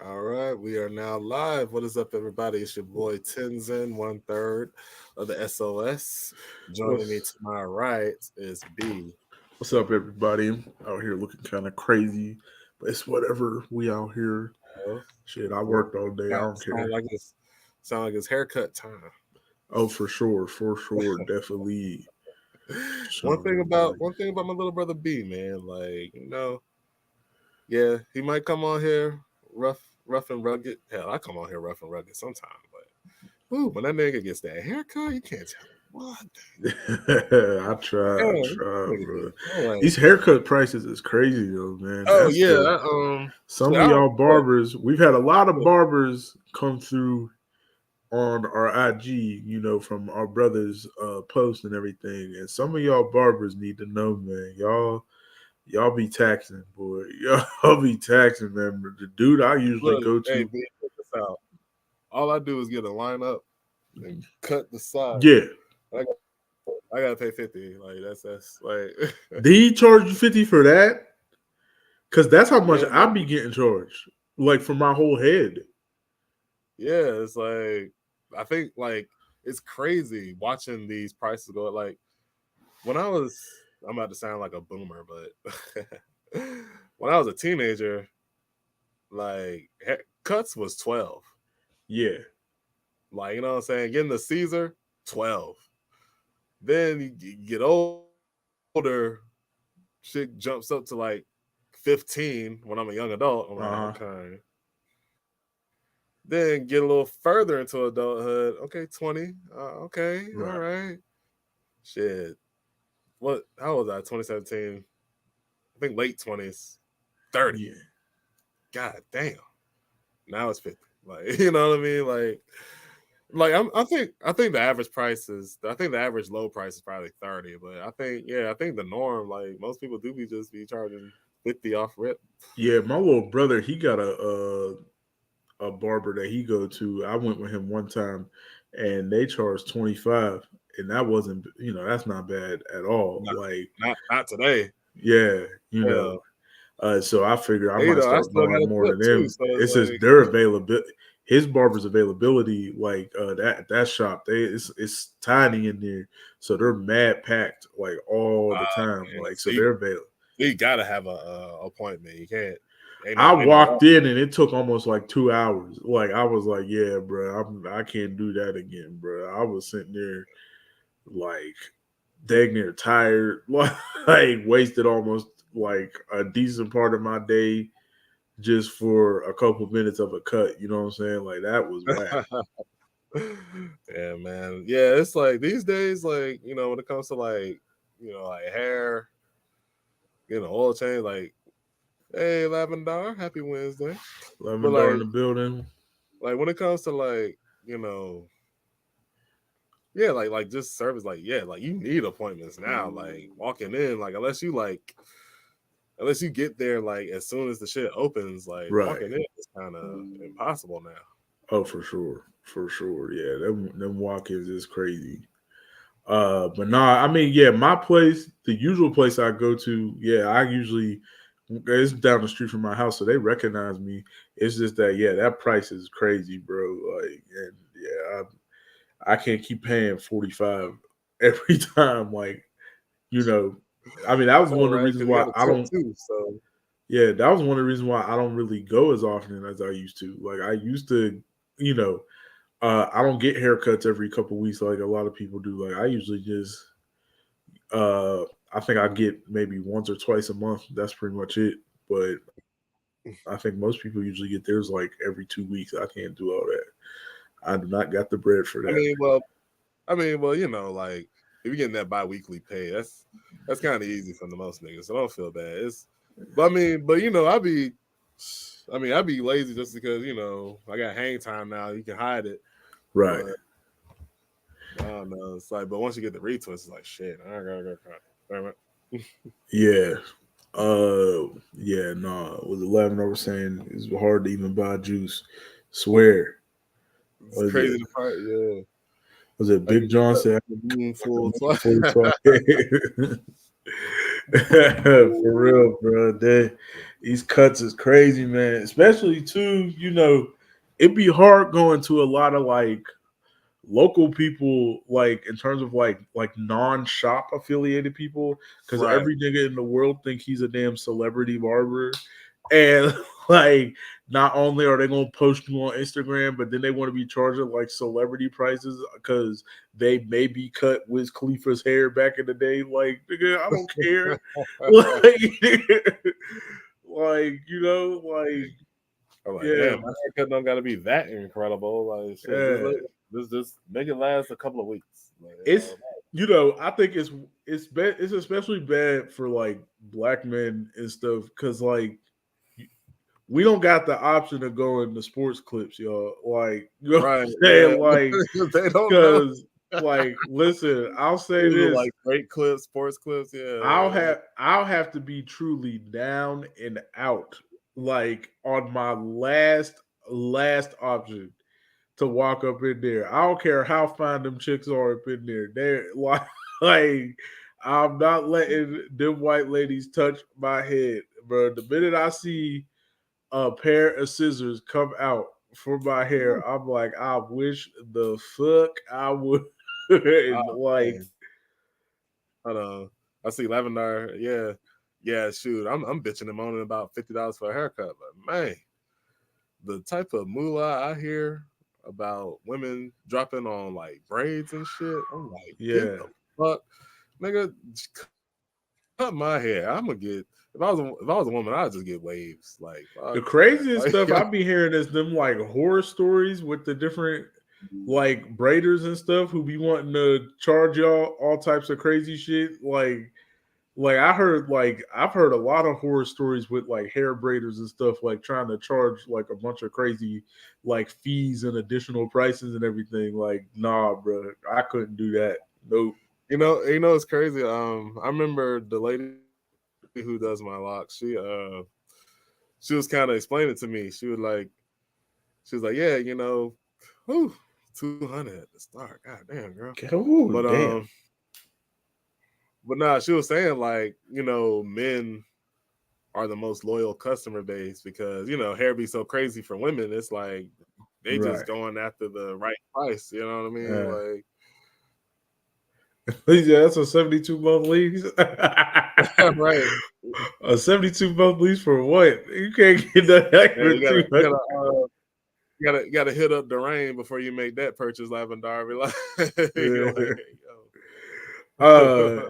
All right, we are now live. What is up, everybody? It's your boy Tenzin, 1/3 of the SOS. Joining me to What's my right is B. what's up, everybody? I'm out here looking kind of crazy, but it's whatever. We out here. Oh, Shit, I look, worked all day. I got don't care. sound like it's haircut time. Oh, for sure, definitely. one thing Something about like one thing about my little brother B, man, yeah, he might come on here rough and rugged. Hell, I come on here rough and rugged sometimes, but when that nigga gets that haircut, you can't tell me what. I Yeah, try, nigga be bro. like, These haircut prices is crazy though, man. oh That's yeah, the shit, some I of don't y'all look, barbers. We've had a lot of look, barbers come through on our IG, from our brothers' posts and everything. And some of y'all barbers need to know, man. Y'all be taxing, boy. Y'all be taxing, man. The dude I usually look, go hey to, B, check this out. All I do is get a lineup and cut the side. yeah. I gotta pay 50. Like that's like Did he charge you 50 for that? Cause that's how much yeah, I man. be getting charged. Like for my whole head. Yeah, it's like I think like it's crazy watching these prices go. Like when I'm about to sound like a boomer, but when I was a teenager, like cuts was 12. Yeah. Like, you know what I'm saying? Getting the Caesar, 12. Then you get older, shit jumps up to like 15 when I'm a young adult. I'm like, Uh-huh. okay. Then get a little further into adulthood. Okay, 20. Okay, all Right. right. Shit. How was I? 2017. I think late 20s. 30. Yeah. God damn. Now it's 50. Like, you know what I mean? I think the average price is I think the average low price is probably 30, but I think the norm, like most people do be charging 50 off rip. Yeah, my little brother, he got a barber that he go to. I went with him one time and they charged 25, and that wasn't, that's not bad at all. Not Like, not today. yeah, you know. Yeah. So I figured I You might know, I start still going got a more tip to too, them. so it's It's just like their availability, his barber's availability. Like that shop, it's tiny in there, so they're mad packed like all the time. man, Like so so you, they're available. you gotta have a appointment. You can't. I Ain't no walked walk. in and it took almost like 2 hours. Like I was like, yeah, bro, I can't do that again, bro. I was sitting there like dang near tired, like wasted almost like a decent part of my day just for a couple minutes of a cut. You know what I'm saying? Like that was whack. Yeah, man. Yeah, it's like these days, like when it comes to like hair, oil change, like, hey, Lavendar, happy Wednesday. But Lemon Dart in the building. like when it comes to you know, yeah, like just service, like yeah, like you need appointments now. Like walking in, like unless you get there like as soon as the shit opens, like Right. walking in is kind of impossible now. Oh, for sure. For sure. Yeah. Them walk-ins is crazy. But nah, I mean, yeah, my place, the usual place I go to, yeah, I usually it's down the street from my house, so they recognize me. It's just that, yeah, that price is crazy, bro. Like, and yeah, I can't keep paying 45 every time. Like, you know, I mean, that was It's one all of the right reasons because you why got a I tip don't. too. So Yeah, that was one of the reasons why I don't really go as often as I used to. Like, I used to, you know, I don't get haircuts every couple weeks like a lot of people do. Like, I usually just uh, I think I get maybe once or twice a month. That's pretty much it. But I think most people usually get theirs like every 2 weeks. I can't do all that. I do not got the bread for I that. mean, well, like if you're getting that bi-weekly pay, that's kind of easy for the most niggas. So don't feel bad. But I'd be lazy just because I got hang time now. You can hide it, Right. but I don't know. It's like, but once you get the retwist, it's like shit. I gotta go. Damn it. Yeah. Yeah, no. With 11 over saying it's hard to even buy juice. Swear. It's Was it crazy to part. Yeah, was it like Big John said the moon like a full. moon full of For real, bro. These cuts is crazy, man. Especially too, it'd be hard going to a lot of like local people, like in terms of like non-shop affiliated people, because Right. every nigga in the world think he's a damn celebrity barber, and like not only are they gonna post you on Instagram, but then they want to be charging like celebrity prices because they maybe cut Wiz Khalifa's hair back in the day. Like, nigga, I don't care. Like, like I'm like, yeah, damn, my haircut don't got to be that incredible. Like, shit, yeah. just make it last a couple of weeks. Like, It's I think it's especially bad for like black men and stuff because like we don't got the option of going to sports clips, y'all. Like, you know what right, I'm yeah, saying? Like, they don't know. because like, listen, I'll say These are this: like great clips, sports clips. Yeah, I'll have to be truly down and out, like on my last option to walk up in there. I don't care how fine them chicks are up in there. They're like I'm not letting them white ladies touch my head, bro. The minute I see a pair of scissors come out for my hair, I'm like, I wish the fuck I would oh, like. man. Hold on. I see Lavendar. Yeah, yeah. Shoot, I'm bitching and moaning about $50 for a haircut, but man, the type of moolah I hear about women dropping on like braids and shit, I'm like, get Yeah. the fuck, nigga, cut my hair. I'm gonna get if I was a woman, I'd just get waves. Like The fuck that. craziest Like stuff I be hearing is them like horror stories with the different like braiders and stuff who be wanting to charge y'all all types of crazy shit. Like I've heard a lot of horror stories with like hair braiders and stuff like trying to charge like a bunch of crazy like fees and additional prices and everything. Like, nah, bro, I couldn't do that. Nope. it's crazy. I remember the lady who does my locks. She was kind of explaining to me. She was like, yeah, whew, 200 at the start. God damn, girl. Oh But damn. but nah, she was saying like, men are the most loyal customer base because hair be so crazy for women. It's like they just Right. going after the right price. You know what I mean? Uh, Like, yeah, that's a 72-month lease. right? A 72-month lease for what? You can't get that Yeah, for you gotta, you 200. gotta, uh, you gotta hit up Durain before you make that purchase, Lavendar. Be like, you're like, Yeah. hey, Uh, yo.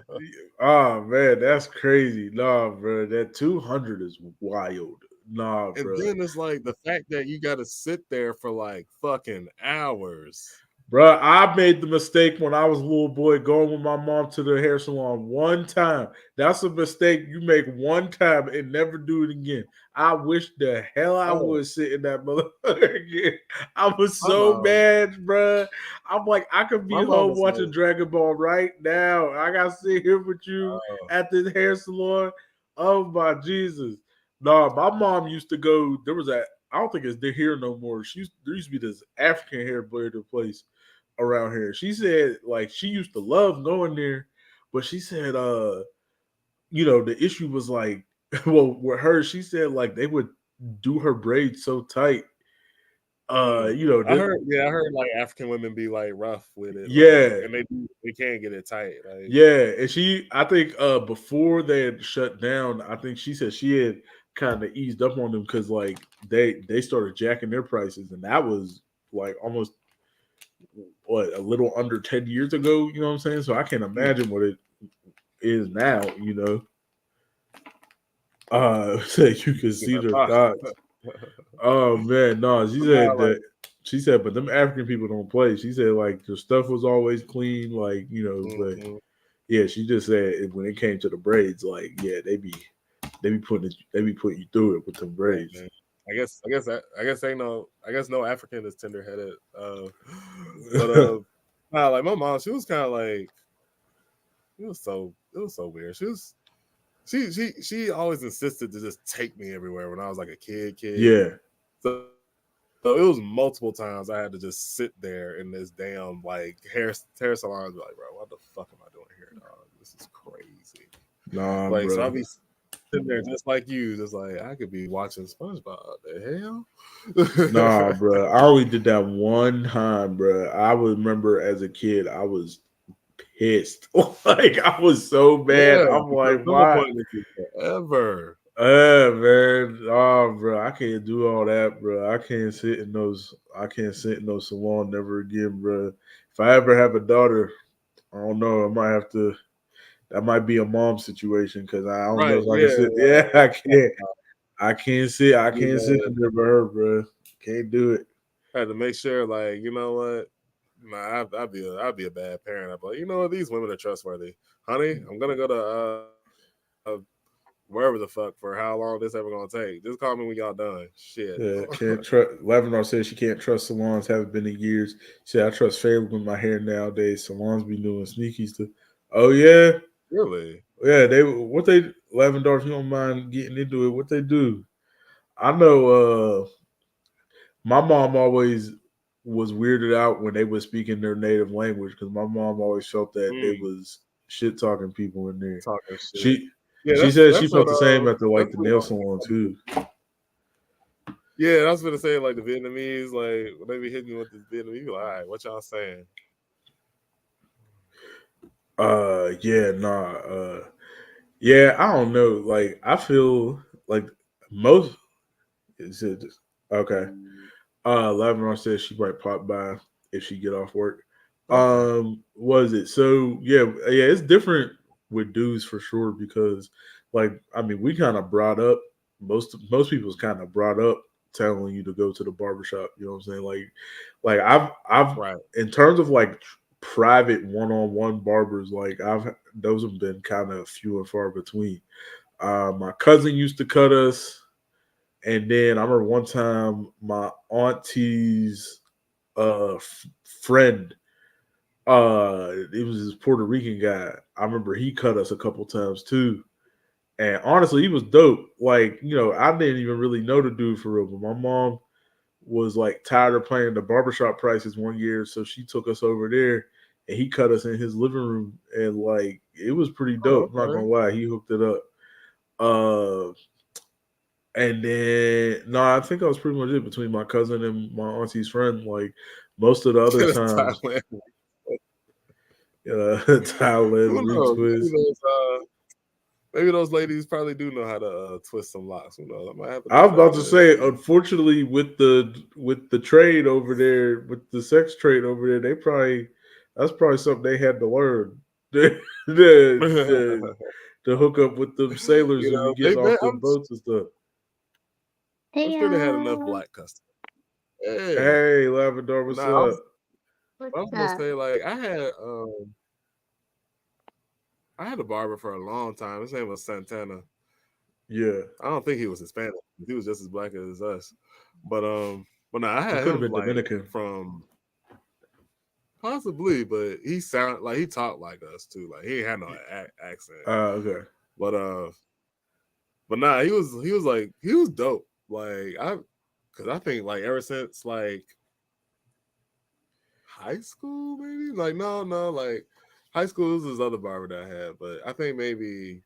oh man, that's crazy. Nah, bro, that 200 is wild. Nah, And bro. then it's like the fact that you got to sit there for like fucking hours. Bro, I made the mistake when I was a little boy going with my mom to the hair salon one time. That's a mistake you make one time and never do it again. I wish the hell I Oh, would sit in that motherfucker again. I was my so mom, mad, bro. I'm like, I could be my mom home was watching like, Dragon Ball right now. I got to sit here with you oh, at the hair salon. Oh my Jesus. No, my mom used to go. There was I don't think it's here no more. There used to be this African hair braider place around here. She said like she used to love going there, but she said the issue was like well with her, she said like they would do her braids so tight. mm. You know, I heard like African women be like rough with it, like, yeah. and they can't get it tight, like, Yeah, and I think before they had shut down, I think she said she had kind of eased up on them because like they started jacking their prices, and that was like almost what a little under 10 years ago. You know what I'm saying? So I can't mm. imagine what it is now. So you can see their thoughts. Oh man, no, she But nah, said like, that. She said, but them African people don't play. She said like the stuff was always clean, like but mhm. yeah, she just said when it came to the braids, like yeah, they be putting you through it with them Yeah, braids. man. I guess no African is tender headed. But nah, like my mom, she was kind of like it was so weird. She always insisted to just take me everywhere when I was like a kid. Yeah, So it was multiple times I had to just sit there in this damn like hair salon and be like, bro, what the fuck am I doing here, dog? This is crazy. nah, Like, so bro. sitting there just like you, just like I could be watching SpongeBob. The Nah, hell? bro. I only did that one time, bro. I would remember as a kid, I was pissed. Like I was so mad. Yeah, I'm because like, some of why? playing this forever. Man. Oh, bro. I can't do all that, bro. I can't sit in those. I can't sit in those salon never again, bro. If I ever have a daughter, I don't know. I might have to. That might be a mom situation because I don't know Right? if I can Yeah. sit. Yeah, I can't. I can't sit. I You can't sit know, in there with her, bro. Can't do it. had to make sure, like, you know what? Nah, I'd be a bad parent. I'd be like, you know what? These women are trustworthy, honey. I'm gonna go to wherever the fuck for how long this ever gonna take. Just call me when y'all done. Shit. Yeah, can't trust. Lebanon says she can't trust salons. Haven't been in years. She said I trust Fairly with my hair nowadays. Salons be doing sneaky stuff. Oh yeah, Really? yeah. They what they Lavendar. If you don't mind getting into it, what they do? I know. My mom always was weirded out when they were speaking their native language because my mom always felt that they Mm, was shit talking people in there. talking shit. She Yeah, she said she that's what felt the same at the that's like the nail what salon too. yeah, I was gonna say like the Vietnamese, like when they be hitting you with this Vietnamese, you be like, all right, what y'all saying? Yeah, nah. Yeah, I don't know. Like, I feel like most is it okay. Laverne says she might pop by if she get off work. Okay. Was it so? Yeah, yeah. It's different with dudes for sure because, like, I mean, we kind of brought up most people's kind of brought up telling you to go to the barbershop. You know what I'm saying? Like I've Right. in terms of like private one-on-one barbers, like I've those have been kind of few and far between. My cousin used to cut us, and then I remember one time my auntie's friend, it was this Puerto Rican guy. I remember he cut us a couple times too. And honestly, he was dope. Like, I didn't even really know the dude for real, but my mom was like tired of paying the barbershop prices one year, so she took us over there and he cut us in his living room, and like it was pretty Oh, dope. I'm not okay. gonna lie, he hooked it up. Uh and then no, I think I was pretty much it between my cousin and my auntie's friend. Like most of the other That's times, Thailand. Thailand Who knows? retwist. Maybe those ladies probably do know how to twist some locks. Who knows? I might have to I pick was their about to brain and say, see. unfortunately, with the trade over there, with the sex trade over there, that's probably something they had to learn to, to, to hook up with them sailors You who be know, they getting bet. off them boats and stuff. I'm Hey sure they had enough y'all, black customers. Hey, Hey, Lavendar, what's nah, up? what's I was gonna up? say like I had a barber for a long time. His name was Santana. Yeah, I don't think he was Hispanic. He was just as black as us. But no, I he had could have him been like Dominican. from possibly, but he sound like he talked like us too. Like he ain't had no accent. Okay. But nah, he was dope. Cause I think like ever since like high school, maybe like no, like high school was this other barber that I had, but I think maybe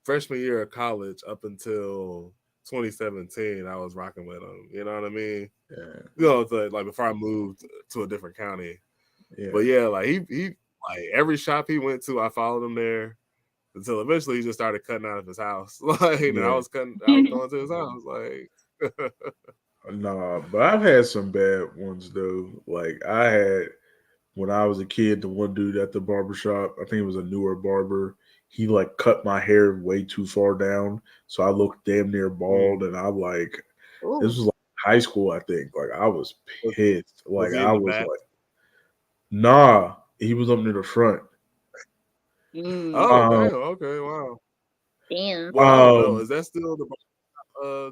freshman year of college up until 2017, I was rocking with him. You know what I mean? Yeah, You know, like before I moved to a different county. But yeah, yeah, like he like every shop he went to, I followed him there until eventually he just started cutting out of his house. Like, and yeah. I was going to his house. Like, Nah, but I've had some bad ones though. Like I had when I was a kid, the one dude at the barbershop, I think it was a newer barber, he like cut my hair way too far down. So I looked damn near bald, and I like this Ooh, was like high school, I think. Like I was was, pissed. was Like he in I the was back? like, nah, he was up near the front. mm, Oh, Um damn. Okay, wow. damn. Well, I don't know. um Is that still the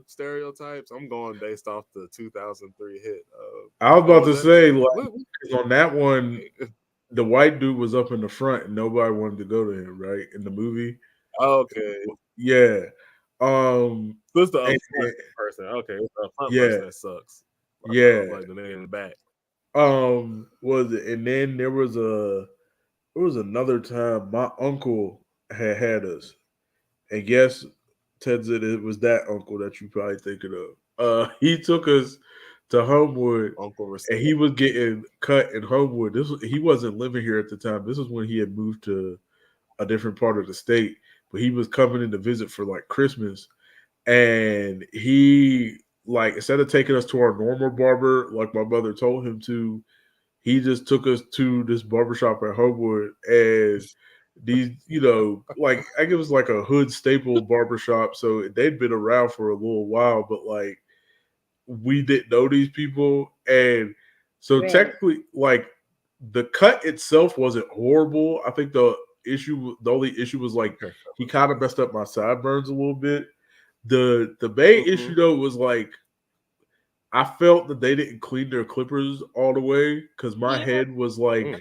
stereotypes? I'm going based off the 2003 hit. I was What about was to that say, name? like, 'cause on that one, the white dude was up in the front and nobody wanted to go to him, right? In the movie. Okay. Yeah. Um So it's the up and, front person. Okay, it's the up front yeah, person that sucks. I thought it was yeah. like the nigga in the back. Was it? And then there was another time my uncle had us, and guess. Tenzin, it was that uncle that you probably thinking of. He took us to Homewood, Uncle and he was getting cut in Homewood. He wasn't living here at the time. This was when he had moved to a different part of the state, but he was coming in to visit for like Christmas, and he like instead of taking us to our normal barber, like my mother told him to, he just took us to this barbershop at Homewood, and these, like I think it was like a hood staple barbershop, so they'd been around for a little while, but like we didn't know these people, and so Right. technically, like the cut itself wasn't horrible. I think the only issue was like he kind of messed up my sideburns a little bit. The main issue though was like I felt that they didn't clean their clippers all the way because my Yeah. head was like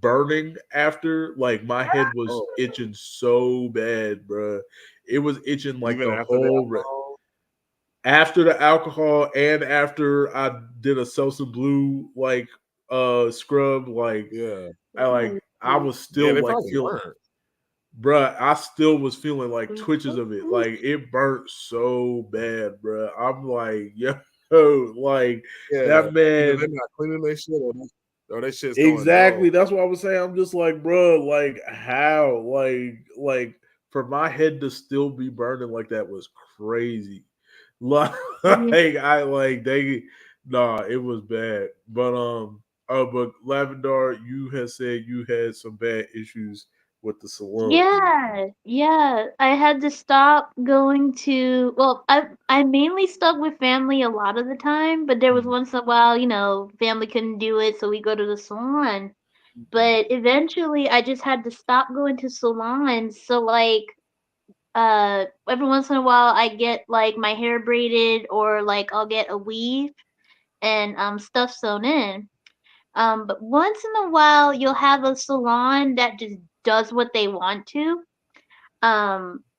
burning after. Like my head was itching so bad, bruh. It was itching like even the after the whole alcohol? after the alcohol and after I did a Selsun Blue like scrub. Like Yeah. I was Yeah, still they like probably feeling, weren't. bruh, I still was feeling like twitches of it. Like it burnt so bad, bruh. I'm like, yo, like Yeah. that Either man. they're not cleaning their shit or that shit's Exactly. going That's what I was saying. I'm just like, bruh, like how? Like for my head to still be burning like that was crazy. Like I like they nah, it was bad. But Lavendar, you had said you had some bad issues with the salon. Yeah. I had to stop going to. Well, I mainly stuck with family a lot of the time, but there was Mhm. once in a while, family couldn't do it, so we go to the salon. But eventually, I just had to stop going to salons. So like, every once in a while, I get like my hair braided, or like I'll get a weave and stuff sewn in. But once in a while, you'll have a salon that just does what they want to.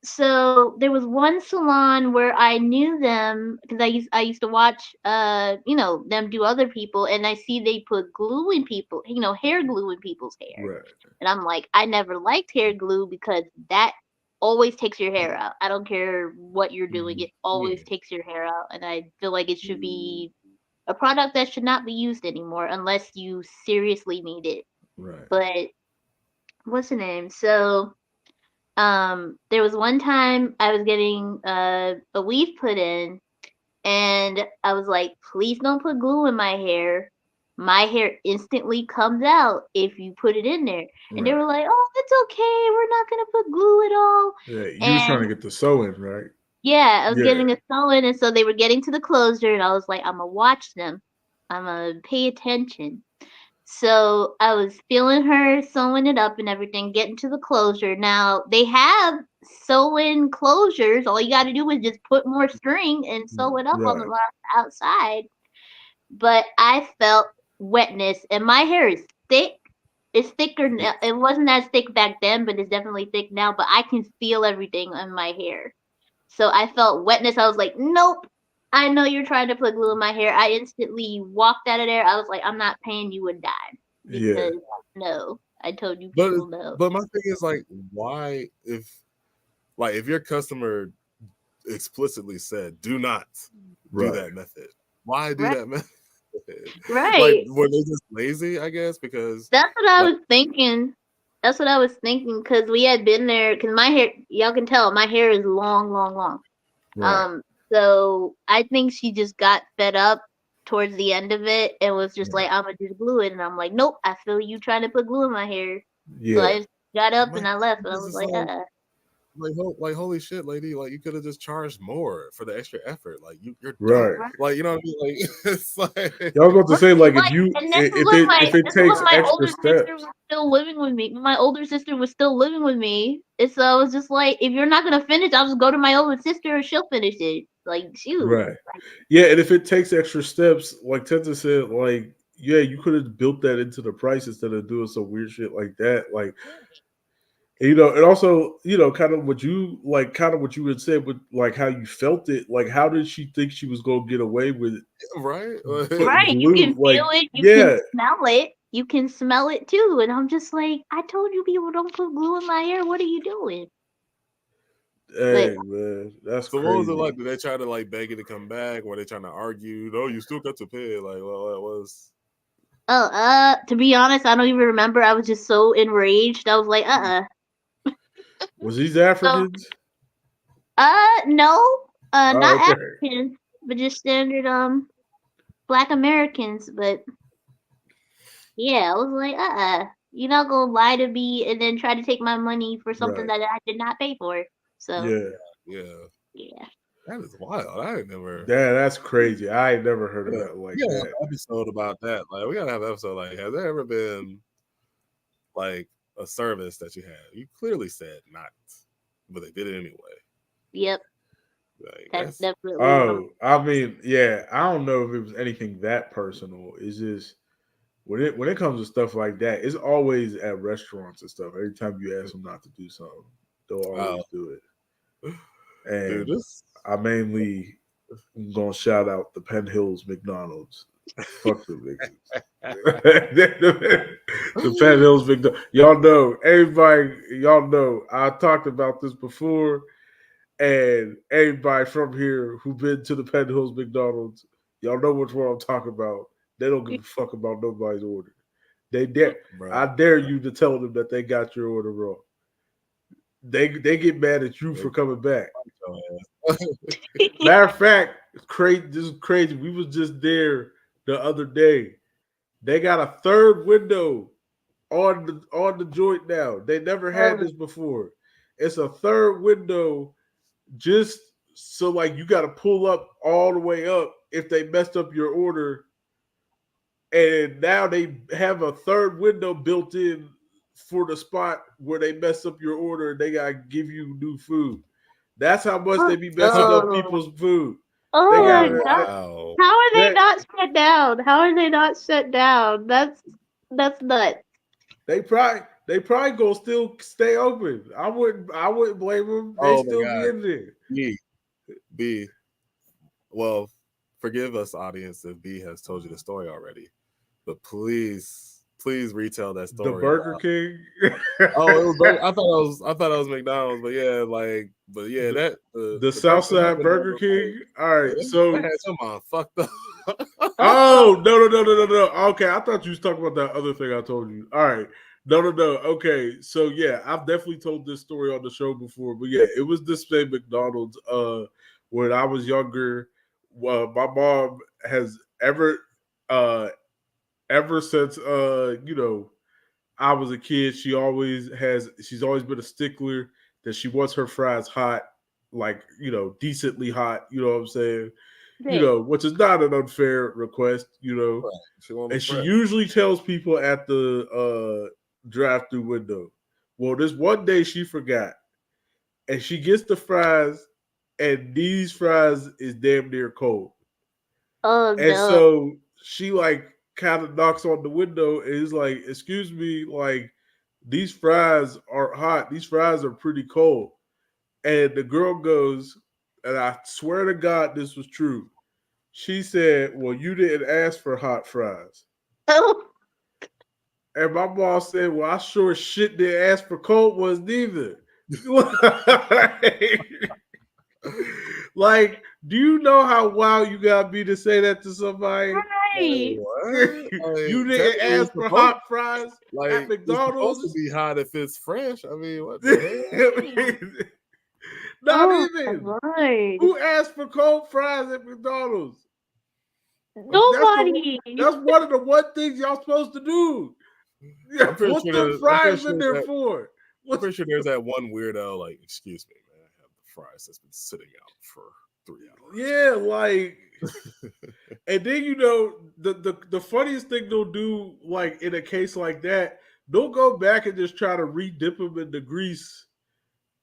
So there was one salon where I knew them because I used to watch them do other people, and I see they put glue in people, hair glue in people's hair. Right. And I'm like, I never liked hair glue because that always takes your hair out. I don't care what you're doing, it always takes your hair out, and I feel like it should be a product that should not be used anymore unless you seriously need it. Right. But what's the name? So there was one time I was getting a weave put in, and I was like, please don't put glue in my hair. My hair instantly comes out if you put it in there. And they Right. were like, oh, it's okay. We're not gonna put glue at all. Yeah, you was trying to And get the sewing, right? yeah, I was Yeah. getting a sewing, and so they were getting to the closure, and I was like, I'm gonna watch them. I'm gonna pay attention. So I was feeling her sewing it up and everything, getting to the closure. Now they have sew-in closures. All you got to do is just put more string and sew it up on the Right. outside. But I felt wetness, and my hair is thick. It's thicker now. It wasn't as thick back then, but it's definitely thick now. But I can feel everything on my hair. So I felt wetness. I was like, nope. I know you're trying to put glue in my hair. I instantly walked out of there. I was like, I'm not paying you a dime Yeah. because no. I told you But people no. but my thing is like, why if your customer explicitly said do not do Right. that method, why do Right. that method? Like, Right. were they just lazy? I guess because That's what I like was thinking. That's what I was thinking because we had been there. Because my hair, y'all can tell, my hair is long, long, long. Right. So I think she just got fed up towards the end of it and was just Right. like, I'm gonna just glue it. And I'm like, nope, I feel you trying to put glue in my hair. So Yeah. I just got up my and I left. thing And I is was it's like, like holy shit, lady! Like you could have just charged more for the extra effort. Like you're Right. done. Like you know what I mean? Like it's like Yeah, I was about to say, like, if you and this is if when it if it this is when takes my extra older sister was steps. still living with me. My older sister was still living with me. And so I was just like, if you're not gonna finish, I'll just go to my older sister and she'll finish it. Like, shoot. Right. Yeah, and if it takes extra steps, like Tenta said, like, yeah, you could have built that into the price instead of doing some weird shit like that. Like, and also, kind of what you had said with like how you felt it. Like, how did she think she was gonna get away with right. putting Right, you glue? can Like, feel it, you yeah, can smell it, you can smell it too. And I'm just like, I told you people don't put glue in my hair. What are you doing? Hey man, that's So what was it crazy. like? Did they try to like beg you to come back? Were they trying to argue? No, you still got to pay. Like, well, it was. To be honest, I don't even remember. I was just so enraged. I was like, Was these So, Africans? no, Oh, not okay. Africans, but just standard Black Americans. But yeah, I was like, you're not gonna lie to me and then try to take my money for something Right. that I did not pay for. So Yeah. yeah. That is wild. I ain't never. Yeah, that's crazy. I ain't never heard of Yeah, that like we gotta have that. an episode about that. Like, we gotta have an episode. Like, has there ever been like a service that you had? You clearly said not, but they did it anyway. Yep. Like, That's that's definitely Oh, I mean, yeah, I don't know if it was anything that personal. It's just when it comes to stuff like that, it's always at restaurants and stuff. Every time you ask them not to do something, they'll always do it. dude. And This I mainly gonna shout out the Penn Hills McDonald's. Fuck the niggas. The Penn Hills McDonald's. Y'all know, everybody, y'all know, I talked about this before. And everybody from here who been to the Penn Hills McDonald's, y'all know which one I'm talking about. They don't give a fuck about nobody's order. They dare. bro. I dare you to tell them that they got your order wrong. They get mad at you for coming back. Matter of fact, it's crazy. This is crazy. We was just there the other day. They got a third window on the joint now. They never had this before. It's a third window, just so like you got to pull up all the way up if they messed up your order. And now they have a third window built in for the spot where they mess up your order and they got to give you new food. That's how much they be messing up people's food. Oh They my got god! Wow. How are they not shut down? How are they not shut down? That's nuts. They probably gonna still stay open. I wouldn't blame them. They Oh my still be God. in there. B. Well, forgive us, audience, if B has told you the story already, but please retell that story. The Burger King. Oh, it was. I thought it was McDonald's, but yeah, that the Southside Burger King. All right, so I had some on fucked up. oh no. Okay, I thought you was talking about that other thing I told you. All right, no. Okay, so yeah, I've definitely told this story on the show before, but yeah, it was this same McDonald's. When I was younger, my mom has ever since I was a kid, she's always been a stickler that she wants her fries hot, like, decently hot, you know what I'm saying? Right. Which is not an unfair request, and she usually tells people at the drive-through window. Well, this one day she forgot, and she gets the fries, and these fries is damn near cold. Oh And no. so she like kind of knocks on the window and is like, "Excuse me, like these fries are hot. These fries are pretty cold." And the girl goes, and I swear to God, this was true. She said, "Well, you didn't ask for hot fries." Oh. And my boss said, "Well, I sure as shit didn't ask for cold ones neither." Like, do you know how wild you gotta be to say that to somebody? Right. You didn't ask for hot fries at McDonald's. It's supposed to be hot if it's fresh. I mean, what the hell? Not even. Lord. Who asked for cold fries at McDonald's? Nobody. That's one of the one things y'all supposed to do. I'm pretty What's sure the fries sure in there that- for? I'm pretty sure there's that one weirdo, like, excuse me, man, I have the fries that's been sitting out for 3 hours. Yeah, like, and then the funniest thing they'll do, like in a case like that, they'll go back and just try to re-dip them in the grease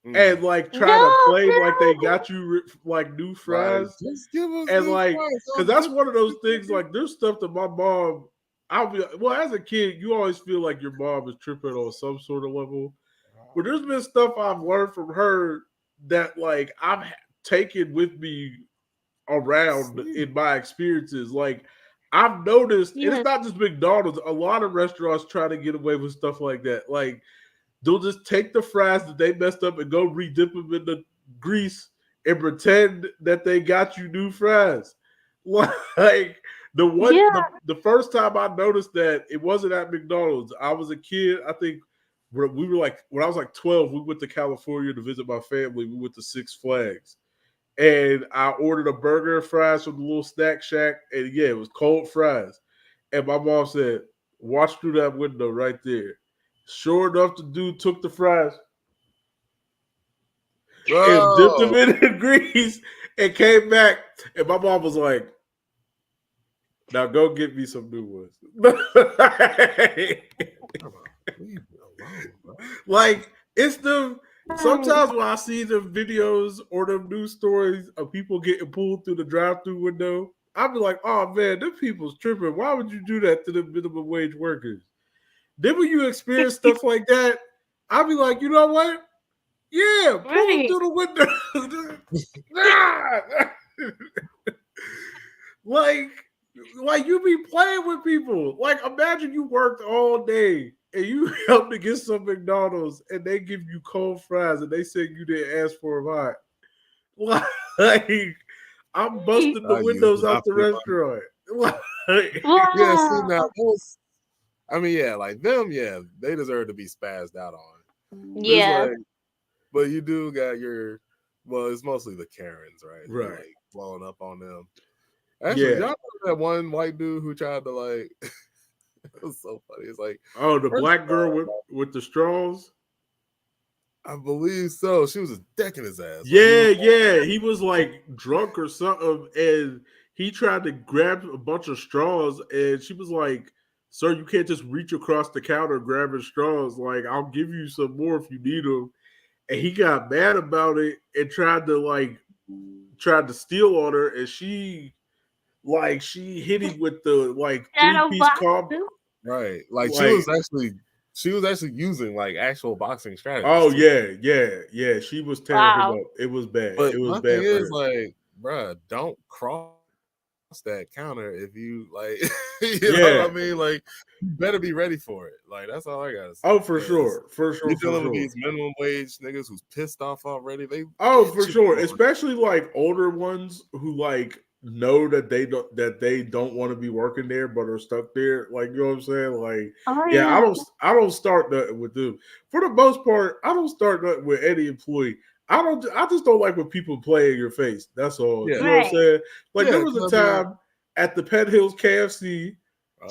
and like try to claim like they got you like new fries. Right. Just give us And new like, fries. because that's one of those things. Like, there's stuff that my mom, as a kid, you always feel like your mom is tripping on some sort of level. But there's been stuff I've learned from her that like I've taken with me around in my experiences. Like, I've noticed, and it's not just McDonald's. A lot of restaurants try to get away with stuff like that. Like, they'll just take the fries that they messed up and go re-dip them in grease and pretend that they got you new fries. Like the first time I noticed that it wasn't at McDonald's. I was a kid. I think we were like when I was like 12, we went to California to visit my family. We went to Six Flags. And I ordered a burger and fries from the little snack shack. And yeah, it was cold fries. And my mom said, watch through that window right there. Sure enough, the dude took the fries and dipped them in the grease and came back. And my mom was like, now go get me some new ones. Like, it's the sometimes when I see the videos or the news stories of people getting pulled through the drive-through window, I'll be like, oh man, them people's tripping. Why would you do that to the minimum wage workers? Then when you experience stuff like that, I'll be like, you know what? Yeah, pull them through the window. Like you be playing with people. Like imagine you worked all day and you help to get some McDonald's and they give you cold fries and they say you didn't ask for them hot. Like I'm busting the windows out the restaurant. Yeah, see now those, I mean, yeah, like them, yeah, they deserve to be spazzed out on. Yeah. Like, but you do got your, well, it's mostly the Karens, right? Right. Like blowing up on them. Actually, y'all know that one white dude who tried to like, it was so funny. It's like, oh, the black girl with the straws? I believe so. She was just decking his ass. Yeah. He was like drunk or something, and he tried to grab a bunch of straws, and she was like, sir, you can't just reach across the counter grabbing straws. Like, I'll give you some more if you need them. And he got mad about it and tried to steal on her, and she hit him with the like 3-piece combo. Right. Like she was actually using like actual boxing strategies. Oh yeah. She was tearing him up. It was bad. But it was my bad. Thing is like, bruh, don't cross that counter if you like you know what I mean? Like you better be ready for it. Like that's all I gotta say. Oh, for sure. You're dealing with these minimum wage niggas who's pissed off already. For sure. Especially like older ones who like know that they don't want to be working there but are stuck there. Like, you know what I'm saying? Like, I don't start nothing with them. For the most part, I don't start nothing with any employee. I just don't like when people play in your face. That's all. Yeah. You know what I'm saying? Like there was a time at the Penn Hills KFC.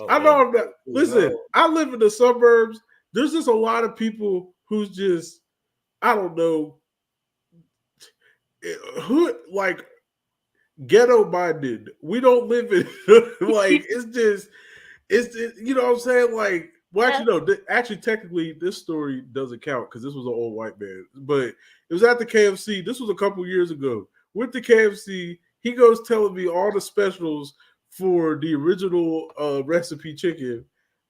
I know I'm not listen, I live in the suburbs. There's just a lot of people who's just, I don't know, who like ghetto minded. We don't live in like it's you know what I'm saying? Like, well, actually technically this story doesn't count because this was an old white man, but it was at the KFC. This was a couple years ago. With the KFC, he goes telling me all the specials for the original recipe chicken.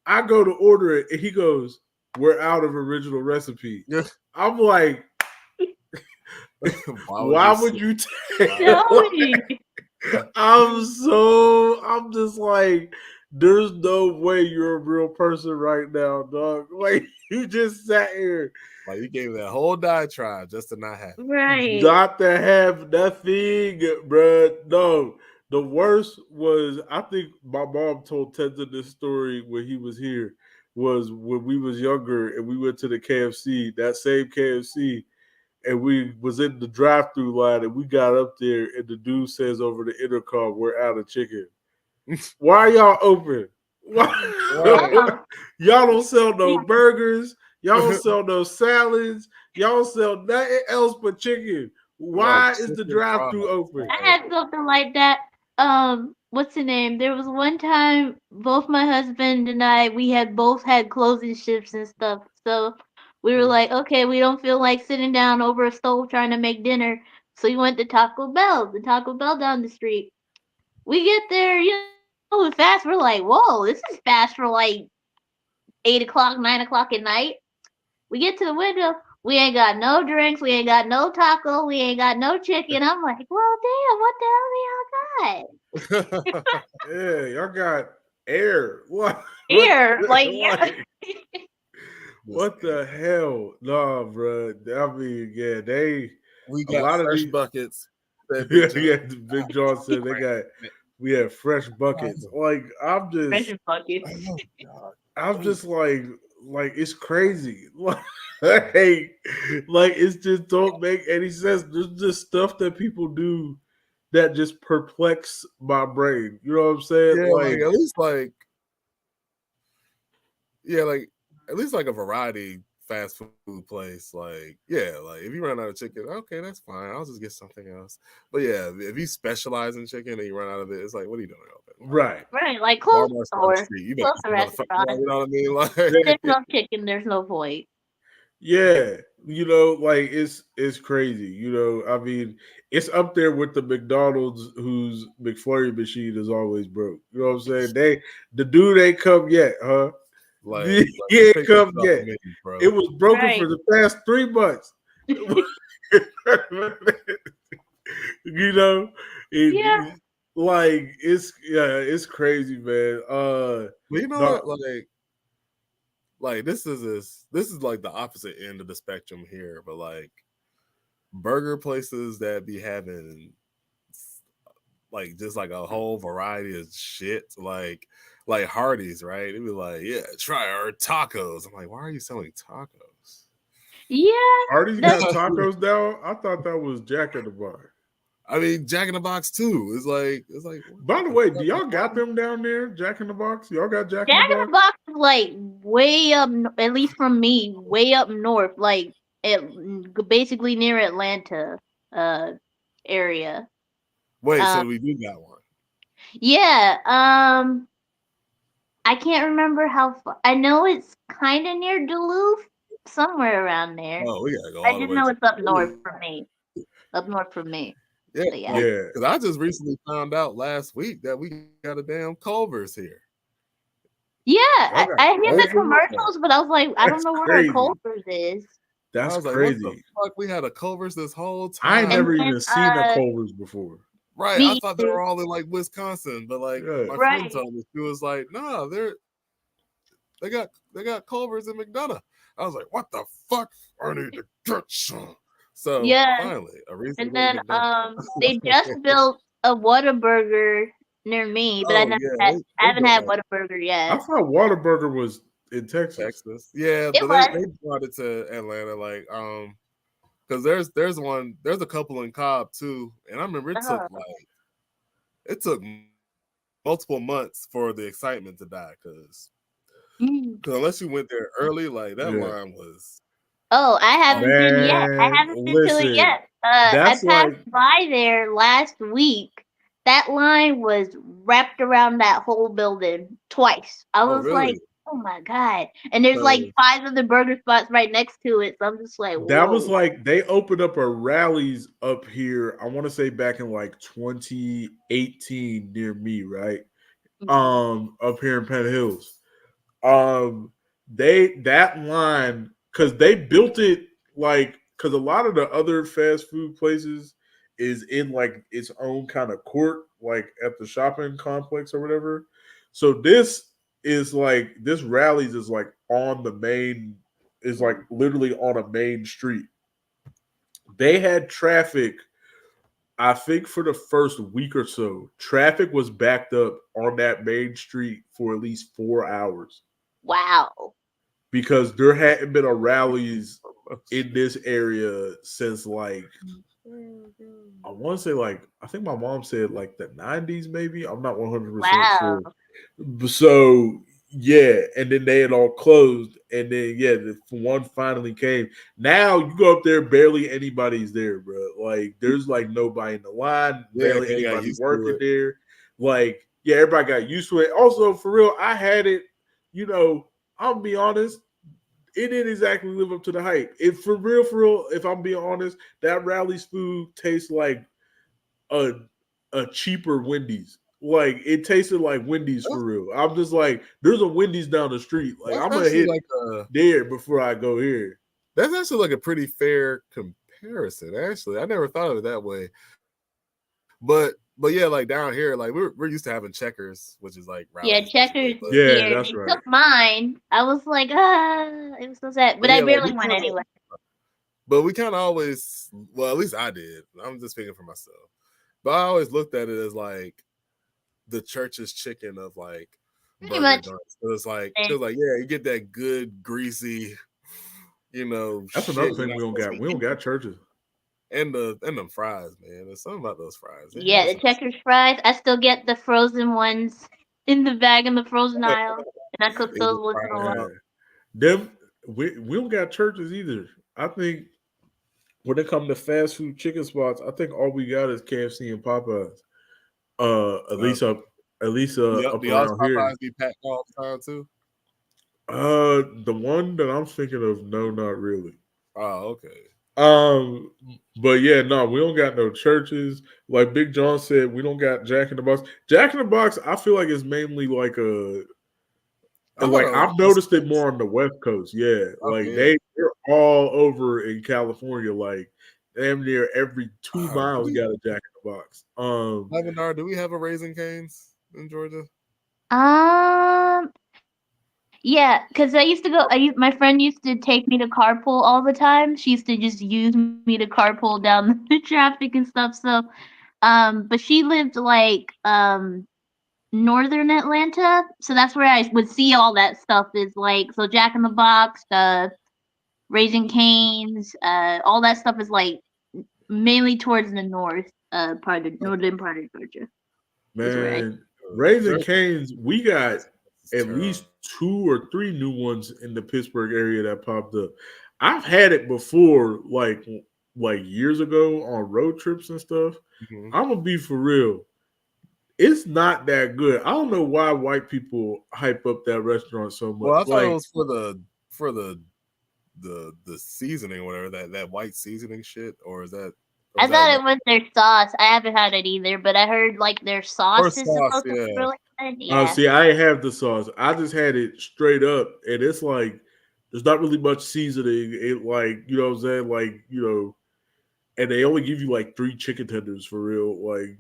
I go to order it and he goes, we're out of original recipe. I'm like, why would you tell me? I'm just like, there's no way you're a real person right now, dog. Like you just sat here. Like you gave that whole diatribe just to not have right. Not to have nothing, bruh. No. The worst was, I think my mom told Tenzin this story when he was here, was when we was younger and we went to the KFC, that same KFC, and we was in the drive-through line and we got up there and the dude says over the intercom, we're out of chicken. Why are y'all open? Y'all don't sell no burgers. Y'all don't sell no salads. Y'all sell nothing else but chicken. Why is the drive-through open? I had something like that. What's the name? There was one time both my husband and I, we had both had closing shifts and stuff. So we were like, okay, we don't feel like sitting down over a stove trying to make dinner. So we went to Taco Bell, the Taco Bell down the street. We get there, you know, fast. We're like, whoa, this is fast for like 8 o'clock, 9 o'clock at night. We get to the window. We ain't got no drinks. We ain't got no taco. We ain't got no chicken. I'm like, well, damn, what the hell do y'all got? Yeah, y'all got air. What? Air, like, yeah. What the hell? No, bro. I mean, yeah, We a got lot of fresh these. buckets. Said Yeah, Big John. yeah. Big John said we had fresh buckets. Like Pressure buckets. Oh, God. I'm just like it's crazy. Like it just don't make any sense. There's just stuff that people do that just perplex my brain. You know what I'm saying? Yeah, Like like at least like yeah, like at least like a variety fast food place. Like, yeah, like if you run out of chicken, okay, that's fine. I'll just get something else. But yeah, if you specialize in chicken and you run out of it, it's like, what are you doing open? right. Right, like close Walmart's the down the store, street. You better close the get another restaurant. you know what I mean? Like There's no chicken, there's no point. Yeah, you know, like it's crazy. You know, I mean, it's up there with the McDonald's whose McFlurry machine is always broke. You know what I'm saying? The dude ain't come yet, huh? like He ain't take come this off the yet. menu, bro. It was broken Right. for the past 3 months. You know, Yeah. like it's crazy, man. But you know no, what? Like this is like the opposite end of the spectrum here, but like burger places that be having like just like a whole variety of shit, like Hardee's, right? It'd be like, yeah, try our tacos. I'm like, why are you selling tacos? Yeah. Hardee's got tacos now. I thought that was Jack in the Box. I mean, Jack in the Box too. It's like. By the way, do y'all got them down there? Jack in the Box? Y'all got Jack in Jack the in the Box? Box is like way up, at least from me, way up north, like basically near Atlanta, area. Wait, so we do got one. Yeah. I can't remember how far. I know it's kind of near Duluth, somewhere around there. Oh, we gotta go. I all the just way know to it's up north from me. Up north from me. Yeah, So, yeah. Yeah. Because I just recently found out last week that we got a damn Culver's here. Yeah, Y'all got I hear the Culver's? commercials, but I was like, I don't That's know where crazy. a Culver's is. That's I was like, crazy. what the fuck? We had a Culver's this whole time. I ain't never then, even seen a Culver's before. Right. Me I thought they either. were all in like Wisconsin, but like Yeah. my friend Right. told me, she was like, nah, they got Culver's in McDonough. I was like, what the fuck? I need to get some. So Yeah. finally, a reason And to go to then McDonald's. they just built a Whataburger near me, but I Oh, never yeah, had, they I haven't built had that. Whataburger I yet. thought Whataburger was in Texas. Yeah, It but was. they brought it to Atlanta, like because there's a couple in Cobb too, and I remember it took multiple months for the excitement to die, because unless you went there early, like that Yeah. line was. Oh, I haven't been yet. I Man, haven't been to listen, it yet. I that's passed like by there last week. That line was wrapped around that whole building twice. I Oh, was like, really? oh my God. And there's like 5 other burger spots right next to it. So I'm just like, whoa. that was like they opened up a Rally's up here. I want to say back in like 2018 near me, right? Up here in Penn Hills. That line, because they built it like, because a lot of the other fast food places is in like its own kind of court, like at the shopping complex or whatever. So this Rally's is like on the main, is like literally on a main street. They had traffic, I think, for the first week or so. Traffic was backed up on that main street for at least 4 hours. Wow. Because there hadn't been a Rally's in this area since like, I want to say like, I think my mom said like the 90s maybe. I'm not 100% sure. So yeah, and then they had all closed, and then the one finally came. Now you go up there, barely anybody's there, bro. Like there's like nobody in the line, barely anybody working there. Like everybody got used to it. Also, for real, I had it. You know, I'll be honest, it didn't exactly live up to the hype. If for real, if I'm being honest, that Rally's food tastes like a cheaper Wendy's. Like it tasted like Wendy's for real. I'm just like, there's a Wendy's down the street. Like I'm gonna hit there before I go here. That's actually like a pretty fair comparison. Actually, I never thought of it that way. But yeah, like down here, like we're used to having Checkers, which is like Rally's, Checkers. Yeah, that's right. Took mine. I was like, it was so sad, but I barely went anyway. But we kind of always, well, at least I did. I'm just speaking for myself. But I always looked at it as like the church's chicken of like Pretty burger much. joints. So it's like, yeah, you get that good greasy, That's shit. another thing we don't got. We don't got churches. And them fries, man. There's something about those fries. Yeah, the Checkers fries. I still get the frozen ones in the bag in the frozen aisle, and I cook those once in a while. Them we don't got churches either. I think when it comes to fast food chicken spots, I think all we got is KFC and Popeyes. At least up do around here. Popeyes be packed all the time too? The one that I'm thinking of, no, not really. Oh, okay. But yeah, no, we don't got no churches. Like Big John said, we don't got Jack in the Box. Jack in the Box, I feel like it's mainly like I've noticed it more on the West Coast. Yeah, like they're all over in California. Like damn near every 2 miles got a Jack in the Box. Lebanon, do we have a Raising Cane's in Georgia? Yeah, because my friend used to take me to carpool all the time. She used to just use me to carpool down the traffic and stuff. So, but she lived like northern Atlanta, so that's where I would see all that stuff. Is like so Jack in the Box, Raising Cane's, all that stuff is like mainly towards the northern part of Georgia. Man, Raising Cane's, we got at least 2 or 3 new ones in the Pittsburgh area that popped up. I've had it before, like years ago on road trips and stuff. Mm-hmm. I'm gonna be for real. It's not that good. I don't know why white people hype up that restaurant so much. Well, I thought it was for the seasoning or whatever, that white seasoning shit, or is that? I thought it was their sauce. I haven't had it either, but I heard like their sauce is supposed to be really good. Yeah. See, I have the sauce. I just had it straight up, and it's like there's not really much seasoning. It like, you know what I'm saying, like, and they only give you like 3 chicken tenders for real. Like,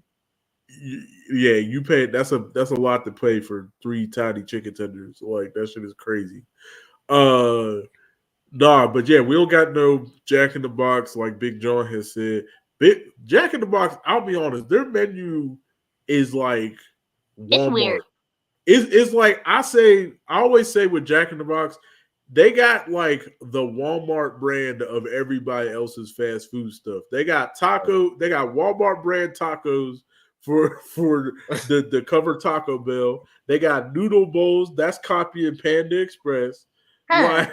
yeah, you pay. That's a lot to pay for 3 tiny chicken tenders. Like that shit is crazy. Nah, but yeah, we don't got no Jack in the Box like Big John has said. Jack in the Box, I'll be honest, their menu is like Walmart. It's weird. It's like I always say with Jack in the Box, they got like the Walmart brand of everybody else's fast food stuff. They got Walmart brand tacos for the cover Taco Bell. They got noodle bowls, that's copy and Panda Express. Like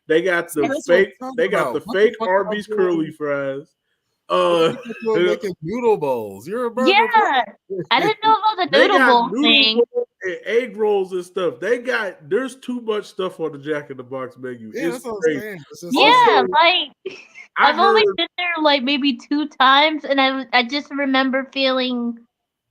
they got the fake Arby's curly fries. Making noodle bowls. You're a burger. Yeah, I didn't know about the noodle bowl thing. And egg rolls and stuff. There's too much stuff on the Jack in the Box menu. Yeah, it's that's crazy. Yeah, like I've only been there like maybe 2 times, and I just remember feeling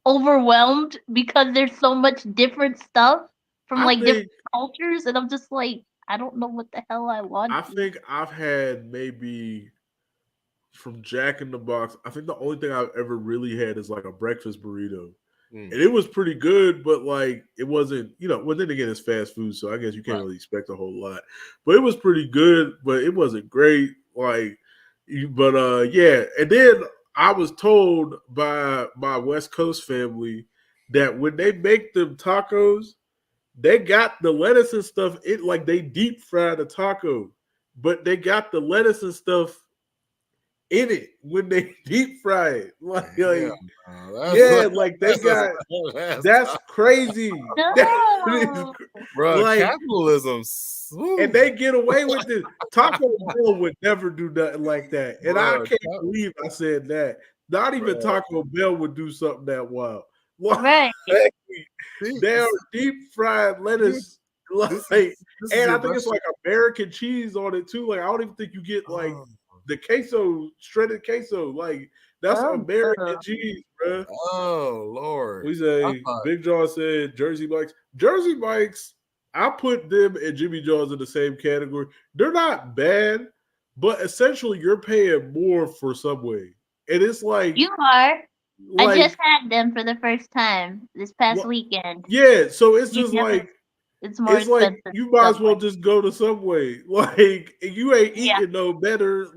overwhelmed because there's so much different stuff from different cultures, and I'm just like, I don't know what the hell I want. I think I've had maybe from Jack in the Box, I think the only thing I've ever really had is like a breakfast burrito. And it was pretty good, but like it wasn't, well, then again, it's fast food, so I guess you can't really expect a whole lot. But it was pretty good, but it wasn't great. Yeah. And then I was told by my West Coast family that when they make them tacos, they got the lettuce and stuff. It like they deep fry the taco, but they got the lettuce and stuff in it when they deep fry it. Like they got that's crazy. No. Bro, like, capitalism. And they get away with it. Taco Bell would never do nothing like that. And I can't believe I said that. Not even Taco Bell would do something that wild. Right. They're deep fried lettuce. I think it's like American cheese on it too. Like I don't even think you get like the queso, shredded queso. Like that's American cheese, bro. Oh Lord. We say Big John said Jersey Mike's. Jersey Mike's, I put them and Jimmy John's in the same category. They're not bad, but essentially you're paying more for Subway. And it's like you are. I just had them for the first time this past weekend. Yeah, so it's just like it's more expensive. Like you might as well just go to Subway. Like you ain't eating no better.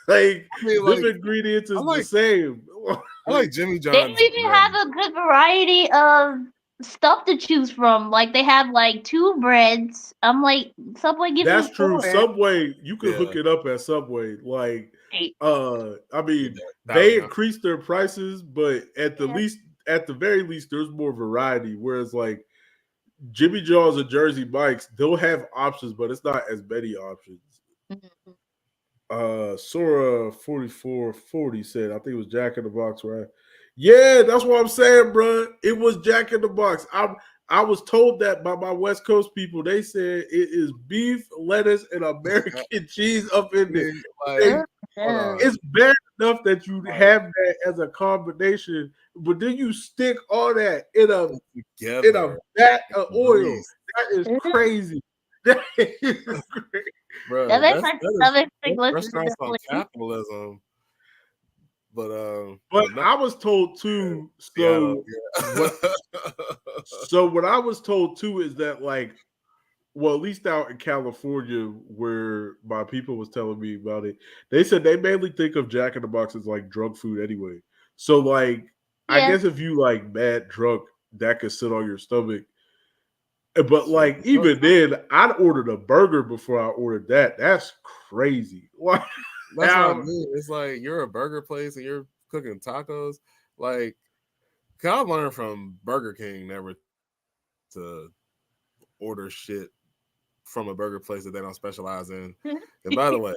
Like I mean, them like ingredients I is the like same. I like Jimmy They John's. don't even have a good variety of stuff to choose from. Like they have like 2 breads. I'm like, Subway, give That's me true. 4. Subway, you could hook Yeah, it up at Subway. Like, Right. I with mean, that they Italian. increased their prices, but Yeah. at the very least, there's more variety. Whereas, like Jimmy John's and Jersey Mike's, they'll have options, but it's not as many options. Mhm. Sora 4440 said, I think it was Jack in the Box, right? Yeah, that's what I'm saying, bro. It was Jack in the Box. I was told that by my West Coast people. They said it is beef, lettuce, and American cheese up in there. mean, like, They, hold Oh, on, it's bad enough that you like have that as a combination, but then you stick all that in a together, vat of oil. grease, That is yeah. crazy. That is crazy. That bro. makes my That is stomach that's ticklish restaurants on definitely. capitalism, But but not I was told too. Seattle. What? Yeah. So what I was told too is that like, well, at least out in California, where my people was telling me about it, they said they mainly think of Jack in the Box as like drug food anyway. So like, I Yeah. guess if you like mad drunk, that could sit on your stomach. But Shit. like even then, I'd ordered a burger before I ordered that. That's crazy. Like That's what I how mean. It's like you're a burger place and you're cooking tacos. Like, can I learn from Burger King never to order shit from a burger place that they don't specialize in. And by the way,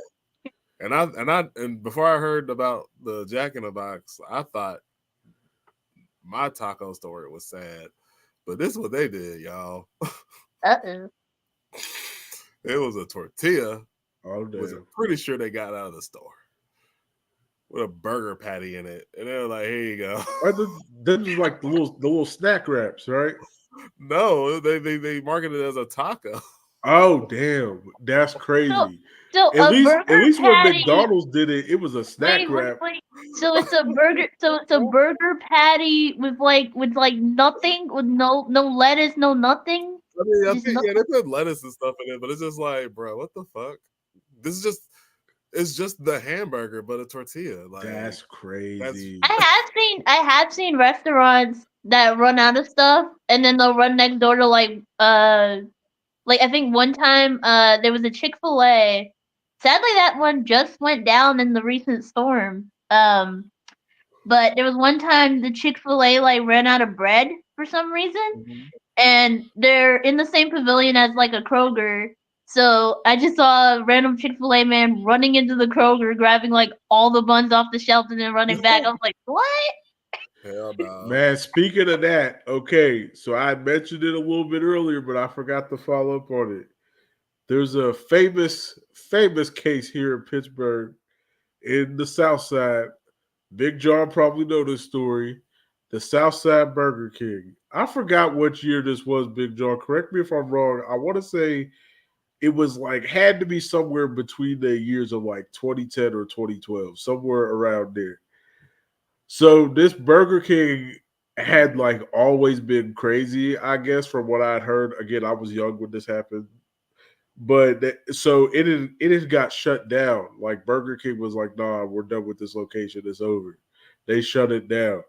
and before I heard about the Jack in the Box, I thought my taco story was sad. But this is what they did, y'all. Uh-oh. It was a tortilla, oh which I'm damn. pretty sure they got out of the store with a burger patty in it. And they were like, here you go. Them is like the little snack wraps, right? No, they marketed it as a taco. Oh damn, that's So, crazy. so At a least burger when patty. McDonald's did it, it was a snack Wait. wrap. So it's a burger. So it's a burger patty with like nothing, with no lettuce, no nothing. I mean, I Just think no. yeah, they put lettuce and stuff in it, but it's just like, bro, what the fuck? This is just it's just the hamburger, but a tortilla. Like That's that's crazy. I have seen restaurants that run out of stuff and then they'll run next door to like I think one time there was a Chick-fil-A. Sadly that one just went down in the recent storm. But there was one time the Chick-fil-A like ran out of bread for some reason Mhm. and they're in the same pavilion as like a Kroger. So I just saw a random Chick-fil-A man running into the Kroger, grabbing like all the buns off the shelf and then running back. I was like, "What?" hell no. Man, speaking of that, okay, so I mentioned it a little bit earlier, but I forgot to follow up on it. There's a famous case here in Pittsburgh in the South Side. Big John probably know this story. The South Side Burger King. I forgot what year this was, Big John. Correct me if I'm wrong. I want to say it was like had to be somewhere between the years of like 2010 or 2012, somewhere around there. So this Burger King had like always been crazy, I guess, from what I'd heard. Again, I was young when this happened, but so it has got shut down. Like Burger King was like, "Nah, we're done with this location. It's over." They shut it down.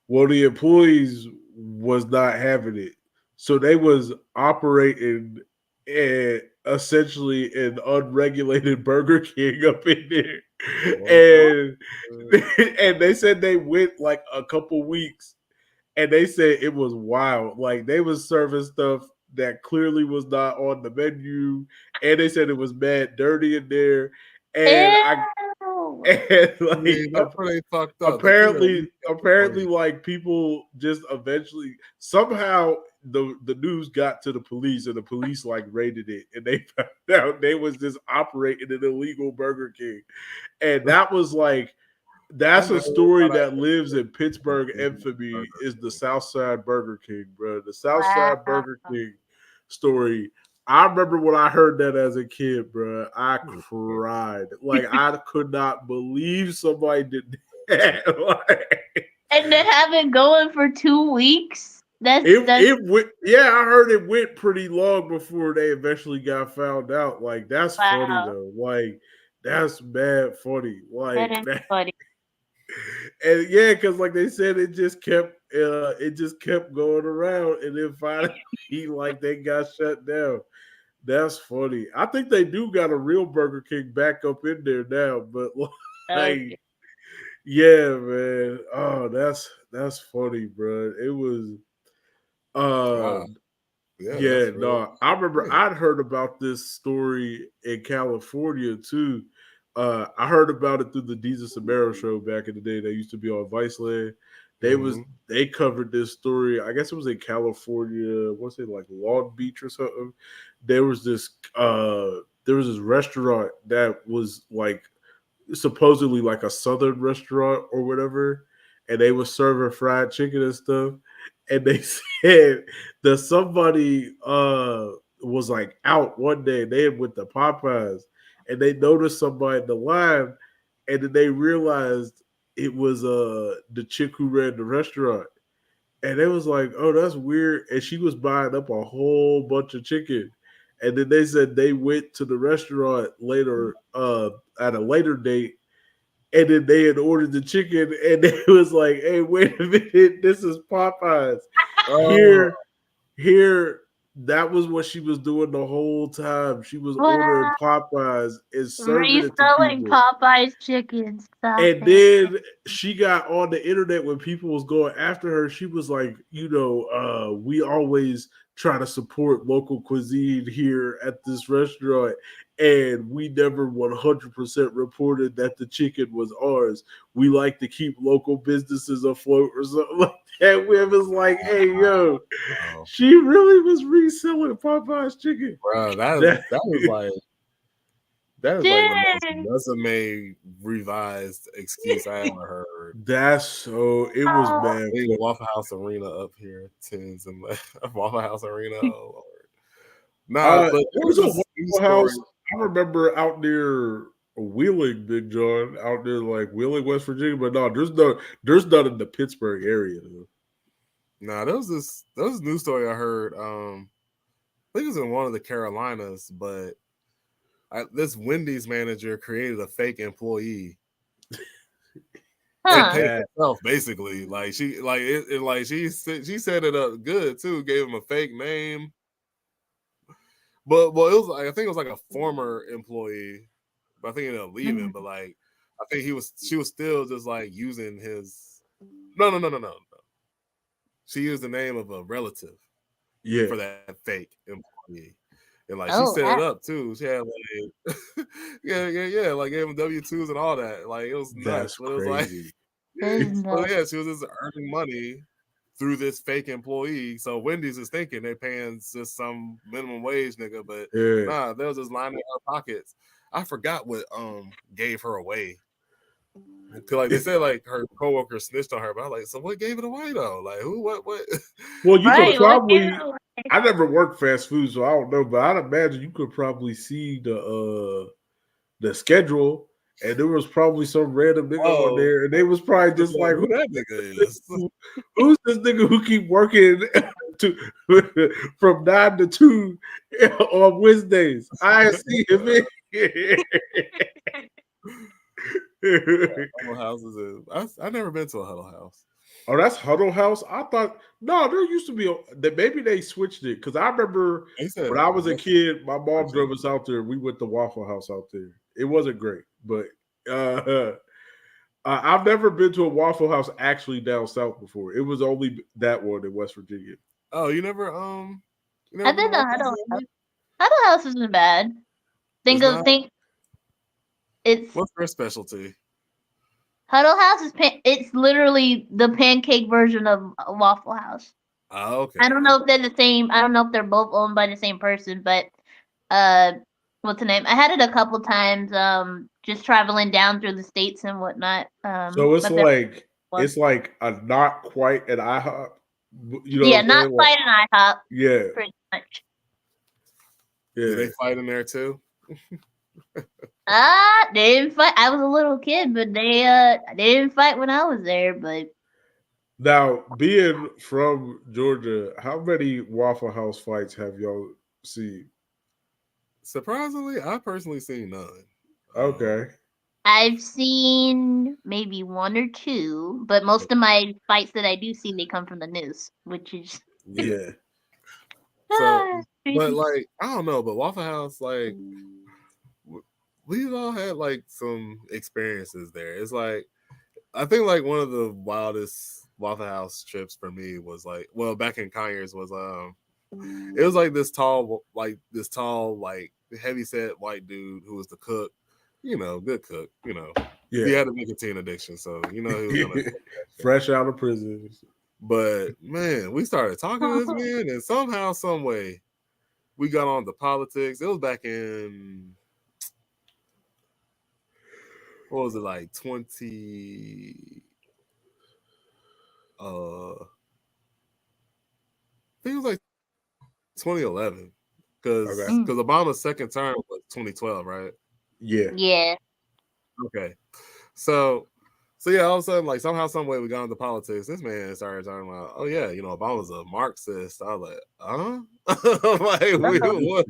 Well, the employees was not having it, so they was operating essentially an unregulated Burger King up in there, What and the- and they said they went like a couple weeks, and they said it was wild. Like they was serving stuff that clearly was not on the menu, and they said it was mad dirty in there, and I Ew. and I like mean, that's where they fucked up. They could have at apparently least kept it apparently clean. like people just eventually somehow the news got to the police and the police like raided it and they found out they was just operating an illegal Burger King. And that was like I that's a never story thought that I'd lives in Pittsburgh ever infamy Burger is the King. South Side Burger King, bro. The South Wow. Side Burger King story. I remember when I heard that as a kid, bro. I cried. Like I could not believe somebody did that. Like, And to have it going for 2 weeks. That's it went. Yeah, I heard it went pretty long before they eventually got found out. Like that's funny wow. though. Like That's mad funny. That Like is that, funny. and yeah, because like they said, it just kept going around, and then finally, like they got shut down. That's funny. I think they do got a real Burger King back up in there now, but Okay. like, yeah, man. Oh, that's funny, bro. It was, uh, Wow. Yeah, yeah, that's real. no. I remember Yeah. I'd heard about this story in California too. I heard about it through the Deezus Samaro show back in the day. They used to be on Viceland. Hmm. They covered this story. I guess it was in California. What's it like Long Beach or something? There was this there was this restaurant that was like supposedly like a southern restaurant or whatever, and they were serving fried chicken and stuff. And they said that somebody was like out one day and they had went to Popeyes and they noticed somebody in the line, and then they realized it was the chick who ran the restaurant. And it was like, oh, that's weird. And she was buying up a whole bunch of chicken. And then they said they went to the restaurant later, at a later date, and then they had ordered the chicken, and it was like, hey, wait a minute, this is Popeyes. Oh, Here, that was what she was doing the whole time. She was ordering Wow. Popeyes and serving it to Reselling people. Popeye's chicken. Stop And it. then she got on the internet when people was going after her. She was like, we always try to support local cuisine here at this restaurant, and we never 100% reported that the chicken was ours. We like to keep local businesses afloat or something like that. We was like, hey, yo, wow. she really was reselling Popeye's chicken. Bro, That- that is like the most Dang. resume revised excuse I ever heard. that's so. It was Oh. bad. Hey, Waffle House Arena up here, tens and Waffle House Arena. Oh Lord. Nah, but there was There's a this news Waffle story. House. I remember out near Wheeling, Big John, out there like Wheeling, West Virginia. But no, there's none in the Pittsburgh area. Though. Nah, there was this news story I heard. I think it was in one of the Carolinas, but this Wendy's manager created a fake employee and Huh. paid herself basically. Like she like it like she set it up good too. Gave him a fake name, but it was like I think it was like a former employee, but I think he ended up leaving. But like I think she was still just like using his no. She used the name of a relative Yeah, for that fake employee. And like she Oh, set it wow. up too. She had like yeah, like gave him W-2s and all that. Like it was nuts. that's But it was like crazy. This is well, nuts. yeah, she was just earning money through this fake employee. So Wendy's is thinking they're paying just some minimum wage nigga, but Yeah, nah, they was just lining her pockets. I forgot what gave her away. Cause like they said, like her coworker snitched on her, but I was like, so what gave it away though? Like who, what? well, you could Right. What probably. you I never worked fast food, so I don't know. But I'd imagine you could probably see the schedule, and there was probably some random nigga on Oh, there, and they was probably it's just like like, who that nigga is? who's this nigga who keep working to from 9 to 2 on Wednesdays? I see him in. Huddle houses is I never been to a huddle house. Oh, that's Huddle House. I thought no, there used to be that maybe they switched it because I remember They said when I was a West kid, my mom drove Virginia. us out there. We went to Waffle House out there. It wasn't great, but I've never been to a Waffle House actually down south before. It was only that one in West Virginia. Oh, you never I've been to been to Waffle Huddle House? House. Huddle House isn't bad. It's not. It's What's their specialty? Huddle House is it's literally the pancake version of a Waffle House. Oh, okay. I don't know if they're the same. I don't know if they're both owned by the same person, but what's the name? I had it a couple times. Just traveling down through the states and whatnot. So But they're it's like a not quite an IHOP. You know yeah, what I'm not saying? quite an IHOP, Yeah, pretty much. Do yeah. they fight in there too? They didn't fight. I was a little kid, but they didn't fight when I was there. But Now, being from Georgia, how many Waffle House fights have y'all seen? Surprisingly, I personally seen none. Okay. I've seen maybe one or two, but most of my fights that I do see, they come from the news, which is Yeah. So, but crazy. like I don't know, but Waffle House, like we've all had like some experiences there. It's like I think like one of the wildest Waffle House trips for me was like, well, back in Conyers was it was like this tall, like heavy set white dude who was the cook, good cook, He Yeah. had a nicotine addiction, so he was gonna. Fresh out of prison. But man, we started talking to this man, and somehow, some way, we got on to politics. It was back in what was it like 20? I think it was like 2011, Okay. Mm, because Obama's second term was 2012, right? Yeah. yeah. Okay, so yeah, all of a sudden, like somehow, some way, we got into politics. This man started talking about, oh yeah, Obama's a Marxist. I was like, like Uh-oh. what?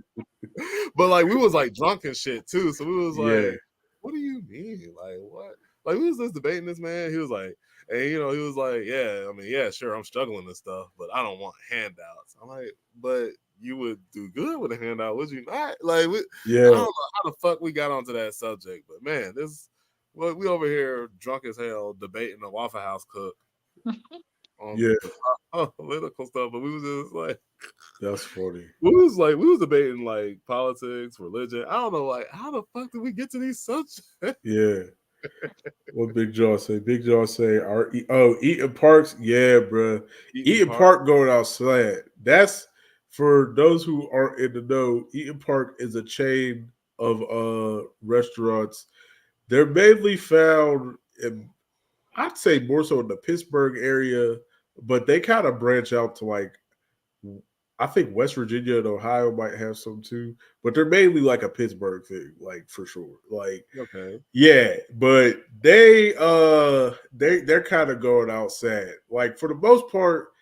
But like we was like drunk and shit too, so we was Yeah. like, what do you mean? Like what? Like we was just debating this man. He was like, and he was like, yeah, I mean, yeah, sure, I'm struggling and stuff, but I don't want handouts. I'm like, but you would do good with a handout, would you not? Like, I don't Yeah. know how the fuck we got onto that subject, but man, well, we over here drunk as hell debating a Waffle House cook on Yeah. political stuff, but we was just like, That's funny. we was debating like politics, religion. I don't know, like how the fuck did we get to these subjects? Yeah. What Big Jaw say? Big Jaw say, Eaton Parks? Yeah, bro. Eaton Park going outside. That's for those who aren't in the know. Eaton Park is a chain of restaurants. They're mainly found in, I'd say more so in the Pittsburgh area, but they kind of branch out to like, I think West Virginia and Ohio might have some too, but they're mainly like a Pittsburgh thing, like for sure. Like, Okay. yeah, but they're kind of going outside. Like for the most part,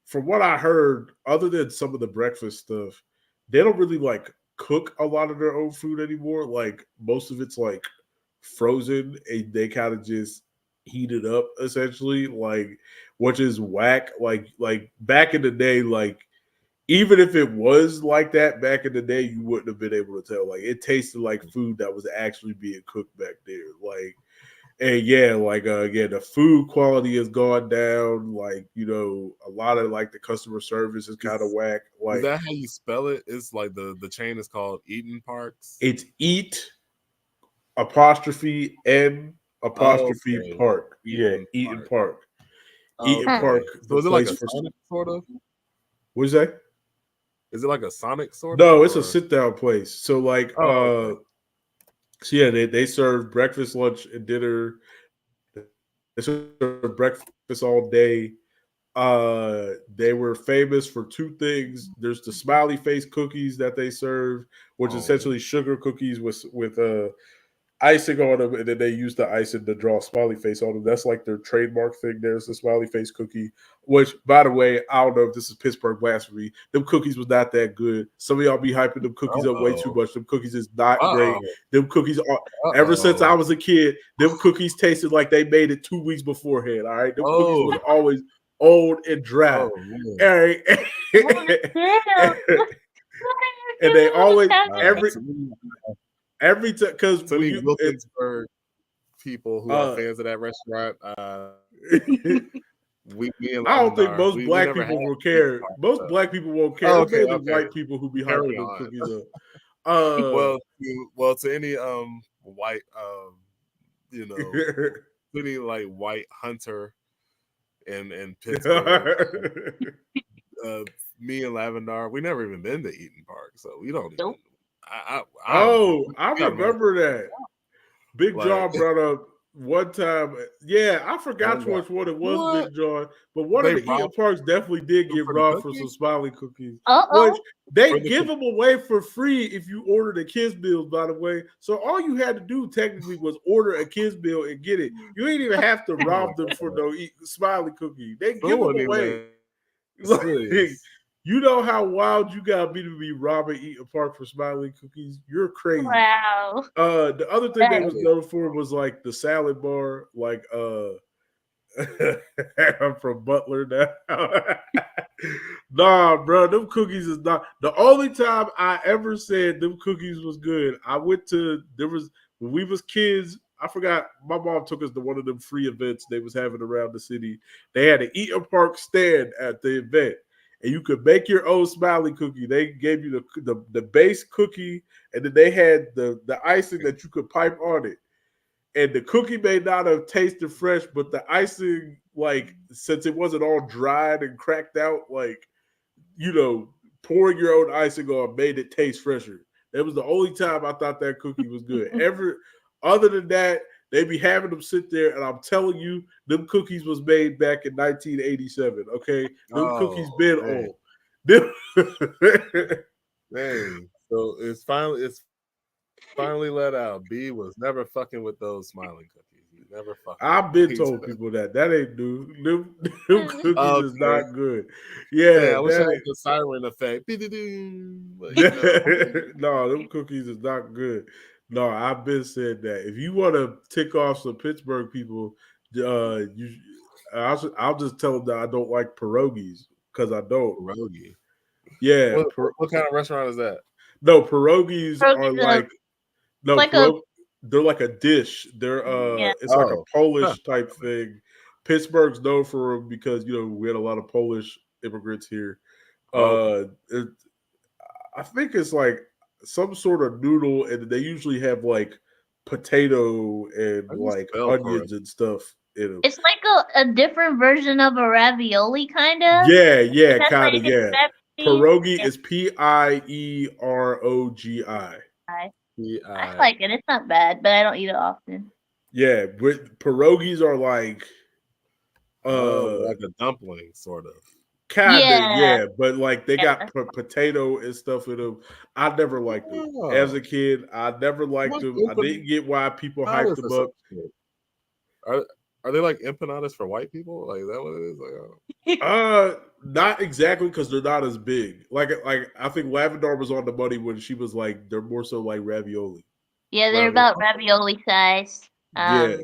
from what I heard, other than some of the breakfast stuff, they don't really like cook a lot of their own food anymore. Like most of it's like frozen and they kind of just heat it up essentially, like which is whack. Like back in the day, like even if it was like that back in the day, you wouldn't have been able to tell. Like it tasted like food that was actually being cooked back there. Like and yeah, like again, the food quality has gone down. Like a lot of like the customer service is kind of whack. Like Is that how you spell it? It's like the chain is called Eaton Parks. it's eat apostrophe N apostrophe Okay. park. Eaton Yeah, Eaton Park. Park. Eaton Okay. Park, So the is it like place a for Sonic sort of? what's that? Is it like a Sonic sort of? No, it's a or- sit down place. So like okay. so yeah, they serve breakfast, lunch, and dinner. They serve breakfast all day. They were famous for two things. There's the smiley face cookies that they serve, which is Oh. essentially sugar cookies with icing on them, and then they use the icing to draw a smiley face on them. That's like their trademark thing. There's the smiley face cookie, which, by the way, I don't know if this is Pittsburgh blasphemy. Them cookies was not that good. Some of y'all be hyping them cookies up way too much. Them cookies is not great. Them cookies are. Ever since I was a kid, them cookies tasted like they made it 2 weeks beforehand. All right, them cookies was always old and dry. Oh, All right. And they always every time because to any Wilkinsburg people who are fans of that restaurant, I don't think most black people will care. Most black people won't care. It's mainly white people who be hyping them cookies up. Well, to any white any like white hunter in Pittsburgh, me and Lavendar, we never even been to Eaton Park, so we don't even. I remember that. Big John brought up one time. Yeah, I forgot which one it was, Big John. But one of the Eaton Parks definitely did get robbed for some smiley cookies. Which they give them away for free if you order the kids' meals, by the way. So all you had to do technically was order a kids' meal and get it. You ain't even have to rob them for no smiley cookie. They give them away. Like, You know how wild you got me to be robbing Eaton Park for smiling cookies? You're crazy. Wow. The other thing they Right. was known for was like the salad bar, like I'm from Butler now. Nah, bro, them cookies is not the only time I ever said them cookies was good. I went to when we was kids. I forgot my mom took us to one of them free events they was having around the city. They had an Eaton Park stand at the event, and you could make your own smiley cookie. They gave you the base cookie, and then they had the icing that you could pipe on it. And the cookie may not have tasted fresh, but the icing, like, since it wasn't all dried and cracked out, like, pouring your own icing on made it taste fresher. That was the only time I thought that cookie was good. Other than that, they be having them sit there, and I'm telling you, them cookies was made back in 1987. Okay, them cookies been on. Dang. So it's finally let out. B was never fucking with those smiling cookies. You never fucking. I've been told people that ain't new. Them cookies is not good. Yeah, I wish I had the siren effect. No, them cookies is not good. No, I've been said that. If you want to tick off some Pittsburgh people, I'll just tell them that I don't like pierogies because I don't. Pierogi. Yeah. What kind of restaurant is that? No, pierogies are like they're like a dish. They're it's like a Polish type thing. Pittsburgh's known for them because we had a lot of Polish immigrants here. I think it's like some sort of noodle, and they usually have like potato and like onions and stuff in them. It's like a different version of a ravioli, kind of. Yeah, kind of. Yeah, pierogi is Pierogi. I like it. It's not bad, but I don't eat it often. Yeah, but pierogies are like a dumpling, sort of. Kind of, yeah, but like they got potato and stuff in them. I never liked them as a kid. I never liked them. I didn't get why people hyped them up. Are they like empanadas for white people? Like, is that what it is? Not exactly, because they're not as big. Like I think Lavendar was on the money when she was like, they're more so like ravioli. Yeah, they're about ravioli size. Yeah.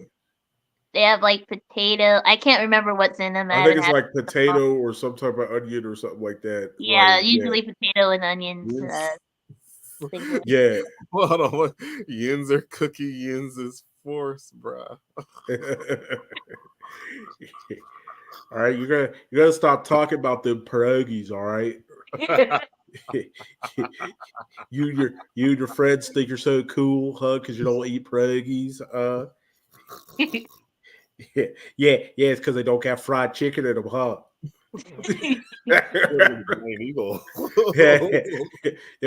They have like potato. I can't remember what's in them. I think it's like potato or some type of onion or something like that. Yeah, usually potato and onions. Yeah. Well, hold on. Yins are cookie, yins is force, bruh. All right, you gotta stop talking about them pierogies. All right. you and your friends think you're so cool, huh? Because you don't eat pierogies. Yeah, it's because they don't have fried chicken in them, huh? Yeah,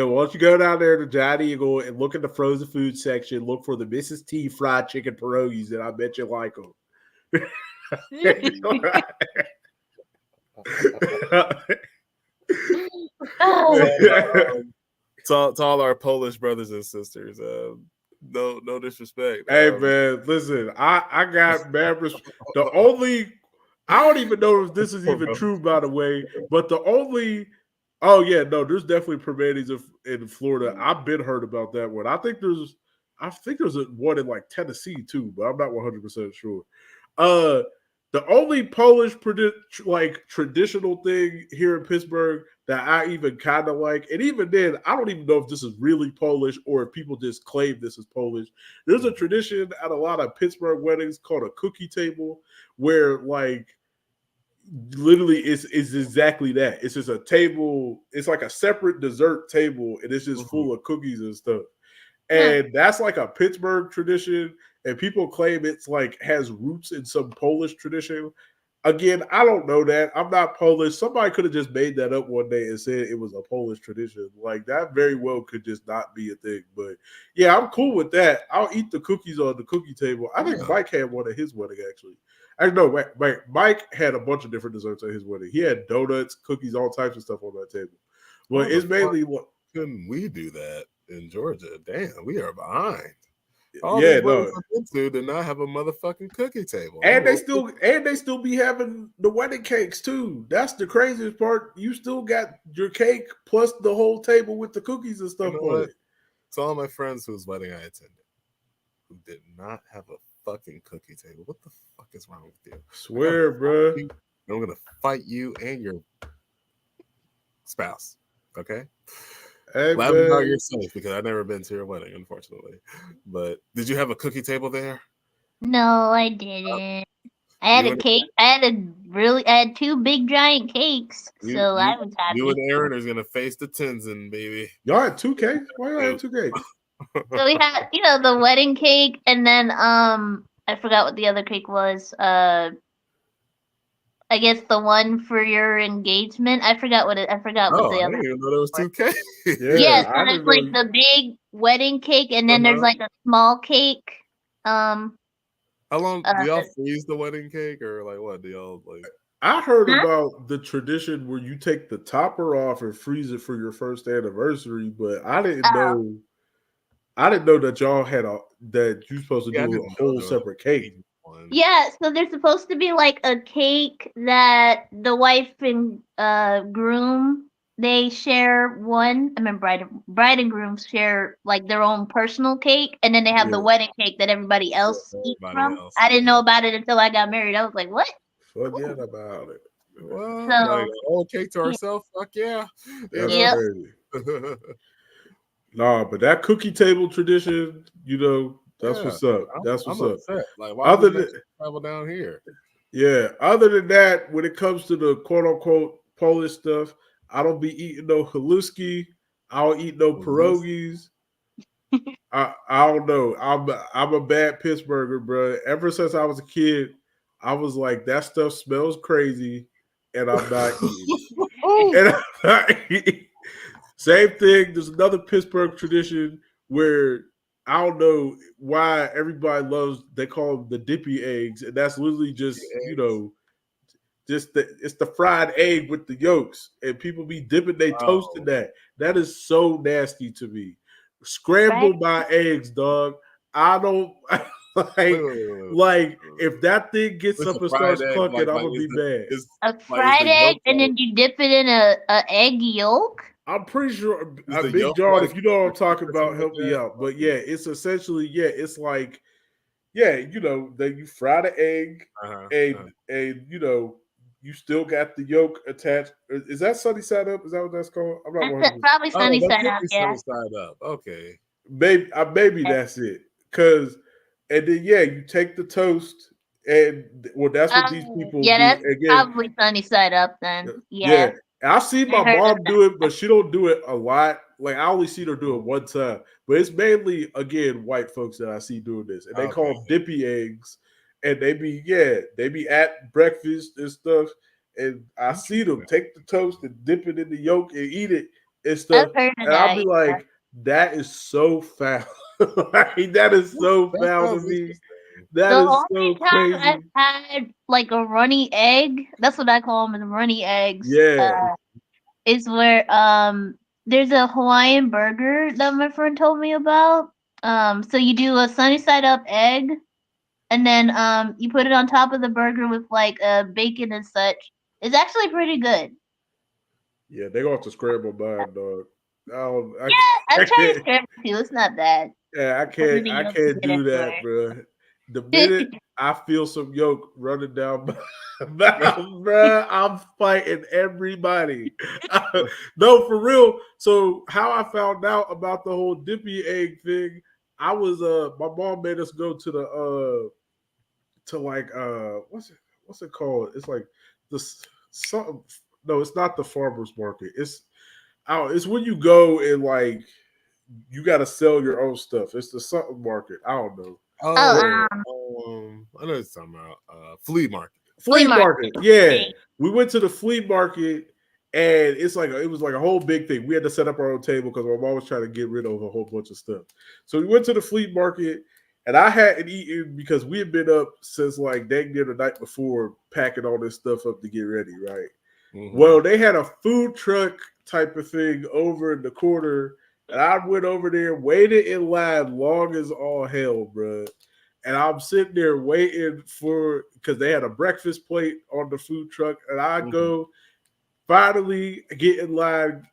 once you go down there to Johnny, you go and look in the frozen food section, look for the Mrs. T fried chicken pierogies, and I bet you like them. To all our Polish brothers and sisters, no disrespect. Hey man, listen, I got mad. I don't even know if this is even true, by the way, but there's definitely primanies in Florida. I've been heard about that one. I think there's one in like Tennessee too, but I'm not 100% sure. The only Polish traditional thing here in Pittsburgh that I even kind of like, and even then, I don't even know if this is really Polish or if people just claim this is Polish. There's a tradition at a lot of Pittsburgh weddings called a cookie table, where like literally it's exactly that. It's just a table. It's like a separate dessert table, and it's just full of cookies and stuff. And that's like a Pittsburgh tradition, and people claim it's like has roots in some Polish tradition. Again, I don't know that. I'm not Polish. Somebody could have just made that up one day and said it was a Polish tradition. Like that very well could just not be a thing. But yeah, I'm cool with that. I'll eat the cookies on the cookie table. I think Mike had one at his wedding, actually. I know Mike had a bunch of different desserts at his wedding. He had donuts, cookies, all types of stuff on that table. But it's mainly what couldn't we do that in Georgia? Damn, we are behind. All Yeah, these weddings no. I've been to did not have a motherfucking cookie table. And they still be having the wedding cakes too. That's the craziest part. You still got your cake plus the whole table with the cookies and You stuff know on what? it. To all my friends whose wedding I attended who did not have a fucking cookie table. What the fuck is wrong with you? Swear, bro. I'm gonna fight you and your spouse. Okay? Hey, Laugh about man. yourself because I've never been to your wedding, unfortunately. But did you have a cookie table there? No, I didn't. I had You a and cake. I had 2 big giant cakes, you so you I was you happy. and Aaron are gonna face the Tenzin, baby. Y'all had 2 cakes? Why y'all had 2 cakes? So we had, the wedding cake, and then I forgot what the other cake was. I guess the one for your engagement. I forgot what Oh, the I other didn't even know there was was. 2 cakes. Yeah, Yeah, so I there's didn't like know. the big wedding cake, and then there's Uh-huh. like a small cake. Um, How long uh, do y'all freeze the wedding cake or like what? Do y'all like I heard Huh? about the tradition where you take the topper off and freeze it for your first anniversary, but I didn't know. I didn't know that y'all had that you're supposed to yeah, I do a didn't know whole there was separate cake. one. yeah, so there's supposed to be like a cake that the wife and groom they share one. I mean, bride and groom share like their own personal cake, and then they have the Yeah, wedding cake that everybody else eats Everybody from. else. I didn't know about it until I got married. I was like, what? forget about it. What? Like So a whole cake to yeah, ourselves? Fuck yeah. You That's know? yep. crazy. Nah, but that cookie table tradition, that's Yeah. what's up. I'm, That's I'm what's up. upset. Like, why we Other make than you travel down here? other than that, when it comes to the quote unquote Polish stuff, I don't be eating no haluski. I don't eat no Was this pierogies. I don't know. I'm a bad Pittsburgher, bro. Ever since I was a kid, I was like, that stuff smells crazy, and I'm not eating. And I'm not eating. Same thing. There's another Pittsburgh tradition where I don't know why everybody loves. They call them the dippy eggs, and that's literally just eggs? it's the fried egg with the yolks, and people be dipping they toast in Oh. that. That is so nasty to me. Right? Scrambled my eggs, dog. I don't Wait, like wait, wait, wait, like wait. if that thing gets It's a up and fried starts egg. clucking, I'm Like gonna be mad. A is fried the egg, yolk and like then you dip it in a egg yolk. I'm pretty sure is the Big yolk John, like if you know what I'm crispy talking or something about, like help me that? out. But yeah, it's essentially, it's like, that you fry the egg Uh-huh. and you still got the yolk attached. Is that sunny side up? Is that what that's called? I'm not That's 100%. probably Oh, sunny that side could up. be Yeah. sunny side up. Okay. Maybe that's it. And then you take the toast and well, that's what these people Yeah, do. that's Again, probably sunny side up then. yeah. Yeah, I see I my heard of mom that. do it, but she don't do it a lot. Like I only see her do it one time. But it's mainly again white folks that I see doing this. And they call Okay. them dippy eggs. And they be at breakfast and stuff. And I see them take the toast and dip it in the yolk and eat it and I've stuff. heard of And I'll that. be Yeah. like, that is so foul. Like, that is so That foul to sounds me. interesting. That The is so only time I've crazy. had like a runny egg, that's what I call them, the runny eggs, Yeah. is where there's a Hawaiian burger that my friend told me about. So you do a sunny side up egg, and then you put it on top of the burger with like bacon and such. It's actually pretty good. Yeah, they gonna have to scramble mine, dog. Yeah, I I've tried to can't. scramble too. It's not bad. Yeah, Only the I yolks to can't get do that, everywhere. bro. The minute I feel some yolk running down my mouth, bro, I'm fighting everybody. No, for real. So how I found out about the whole dippy egg thing, I was my mom made us go to the to like what's it called? It's like this something. No, it's not the farmers market. It's when you go and like you got to sell your own stuff. It's the something market. I don't know. But Oh, I know it's talking about flea market. flea flea market. Yeah. market. We went to the flea market and it was like a whole big thing. We had to set up our own table because my mom was trying to get rid of a whole bunch of stuff. So we went to the flea market and I hadn't eaten because we had been up since like dang near the night before packing all this stuff up to get ready, right? Mhm. Well, they had a food truck type of thing over in the corner, And I went over there, waited in line long as all hell, bro. And I'm sitting there waiting because they had a breakfast plate on the food truck. And I go, finally get in line,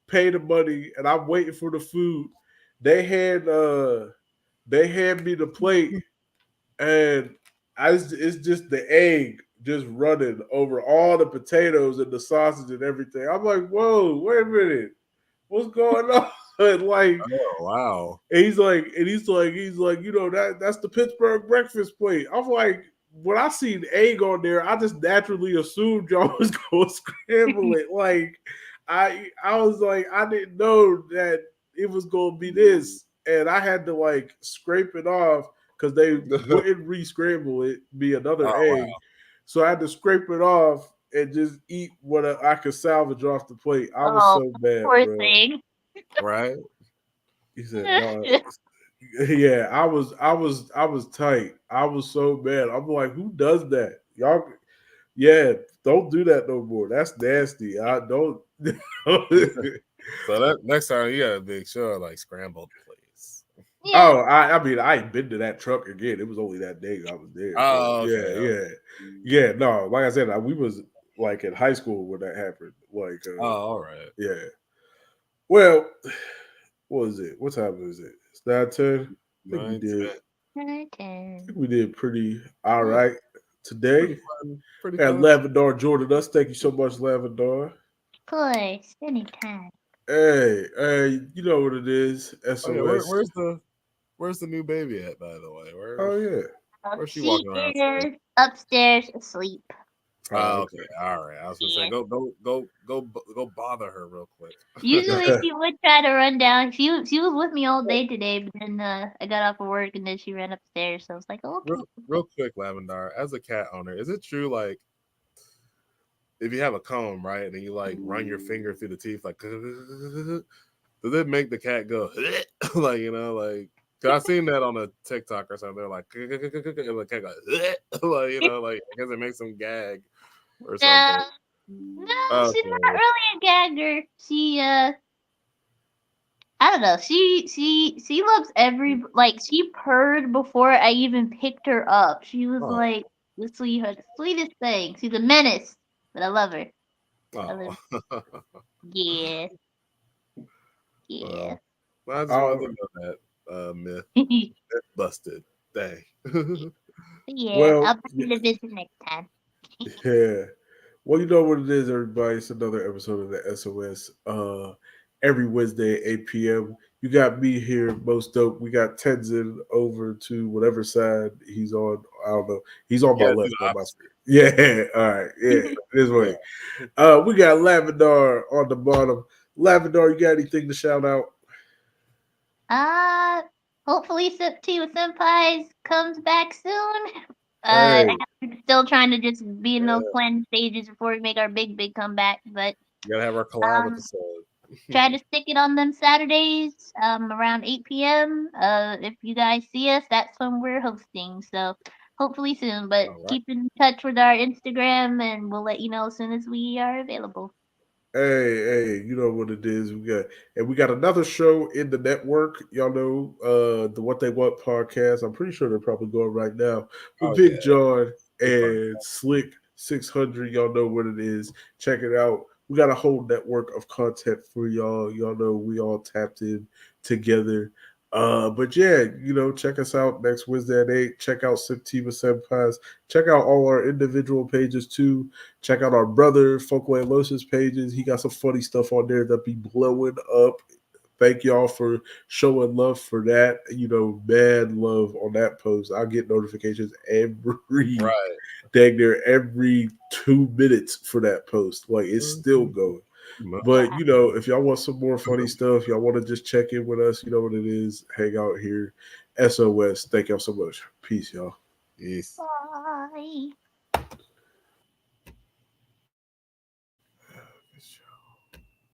pay the money, and I'm waiting for the food. They hand me the plate, and it's just the egg just running over all the potatoes and the sausage and everything. I'm like, whoa, wait a minute, what's going on? Like, Oh wow. and he's like, you know, that's the Pittsburgh breakfast plate. I'm like, when I seen egg on there, I just naturally assumed y'all was gonna scramble it. Like, I was like, I didn't know that it was gonna be this, and I had to like scrape it off because they wouldn't re-scramble it, be another Oh, egg. wow. So I had to scrape it off and just eat what I could salvage off the plate. I was Oh, so bad, poor bro. thing. Right. He said, "No." Yeah, I was tight. I was so mad. I'm like, who does that? Y'all, yeah, don't do that no more. That's nasty. I don't. So that next time you gotta make sure like scrambled, please. Yeah. Oh, I mean, I ain't been to that truck again. It was only that day I was there. Oh, But okay. yeah. No, like I said, we was like in high school when that happened. Like, Oh, all right. yeah. Well, what is it? What time is it? It's 9:10. I think we 9, did. 10. I think we did pretty all Yeah, right today. pretty fun. Pretty Got fun. Lavendar joining us. Thank you so much, Lavendar. Of course, anytime. Hey, you know what it is. Oh yeah, SOS. where's the new baby at, by the way? Oh yeah. Where's she She walking around today? is upstairs asleep. Oh, Oh, okay, all right. I was gonna say Yeah. go bother her real quick. Usually she would try to run down. She was with me all day today, but then I got off of work and then she ran upstairs. So I was like, oh, okay. Real quick, Lavendar, as a cat owner, is it true like if you have a comb, right, and you like run your finger through the teeth, like does it make the cat go like like? Cause I've seen that on a TikTok or something. They're like, and the cat goes like I guess it makes them gag or something. No, she's Okay. not really a gagger. She I don't know. She loves she purred before I even picked her up. She was Oh, like the sweetest thing. She's a menace, but I love her. I love oh. Yeah. Yeah. Well, I just wanted to know that myth. Myth busted. Dang. Yeah. well, I'll bring you to visit next time. yeah. Well, you know what it is, everybody. It's another episode of the SOS. Every Wednesday at 8 p.m. You got me here, most dope. We got Tenzin over to whatever side he's on. I don't know. He's on my Yeah, do left, the not my opposite. Yeah, all right. Yeah, this way. We got Lavendar on the bottom. Lavendar, you got anything to shout out? Hopefully Septima Senpai comes back soon. Hey. I'm still trying to just be in those planning stages before we make our big comeback, but You gotta have our collab episode. try to stick it on them Saturdays, around 8 p.m. If you guys see us, that's when we're hosting. So hopefully soon, but All right. keep in touch with our Instagram and we'll let you know as soon as we are available. Hey, you know what it is. We got another show in the network. Y'all know the What They Want podcast. I'm pretty sure they're probably going right now with Oh, Big yeah. John and Slick 600. Y'all know what it is. Check it out. We got a whole network of content for y'all. Y'all know we all tapped in together. But yeah, check us out next Wednesday at 8. Check out Septima Senpais. Check out all our individual pages too. Check out our brother Folkway Losis pages. He got some funny stuff on there that be blowing up. Thank y'all for showing love for that. Mad love on that post. I get notifications dang near every 2 minutes for that post. Like it's still going. But if y'all want some more funny stuff, y'all want to just check in with us, you know what it is. Hang out here. SOS. Thank y'all so much. Peace, y'all. Peace. Bye.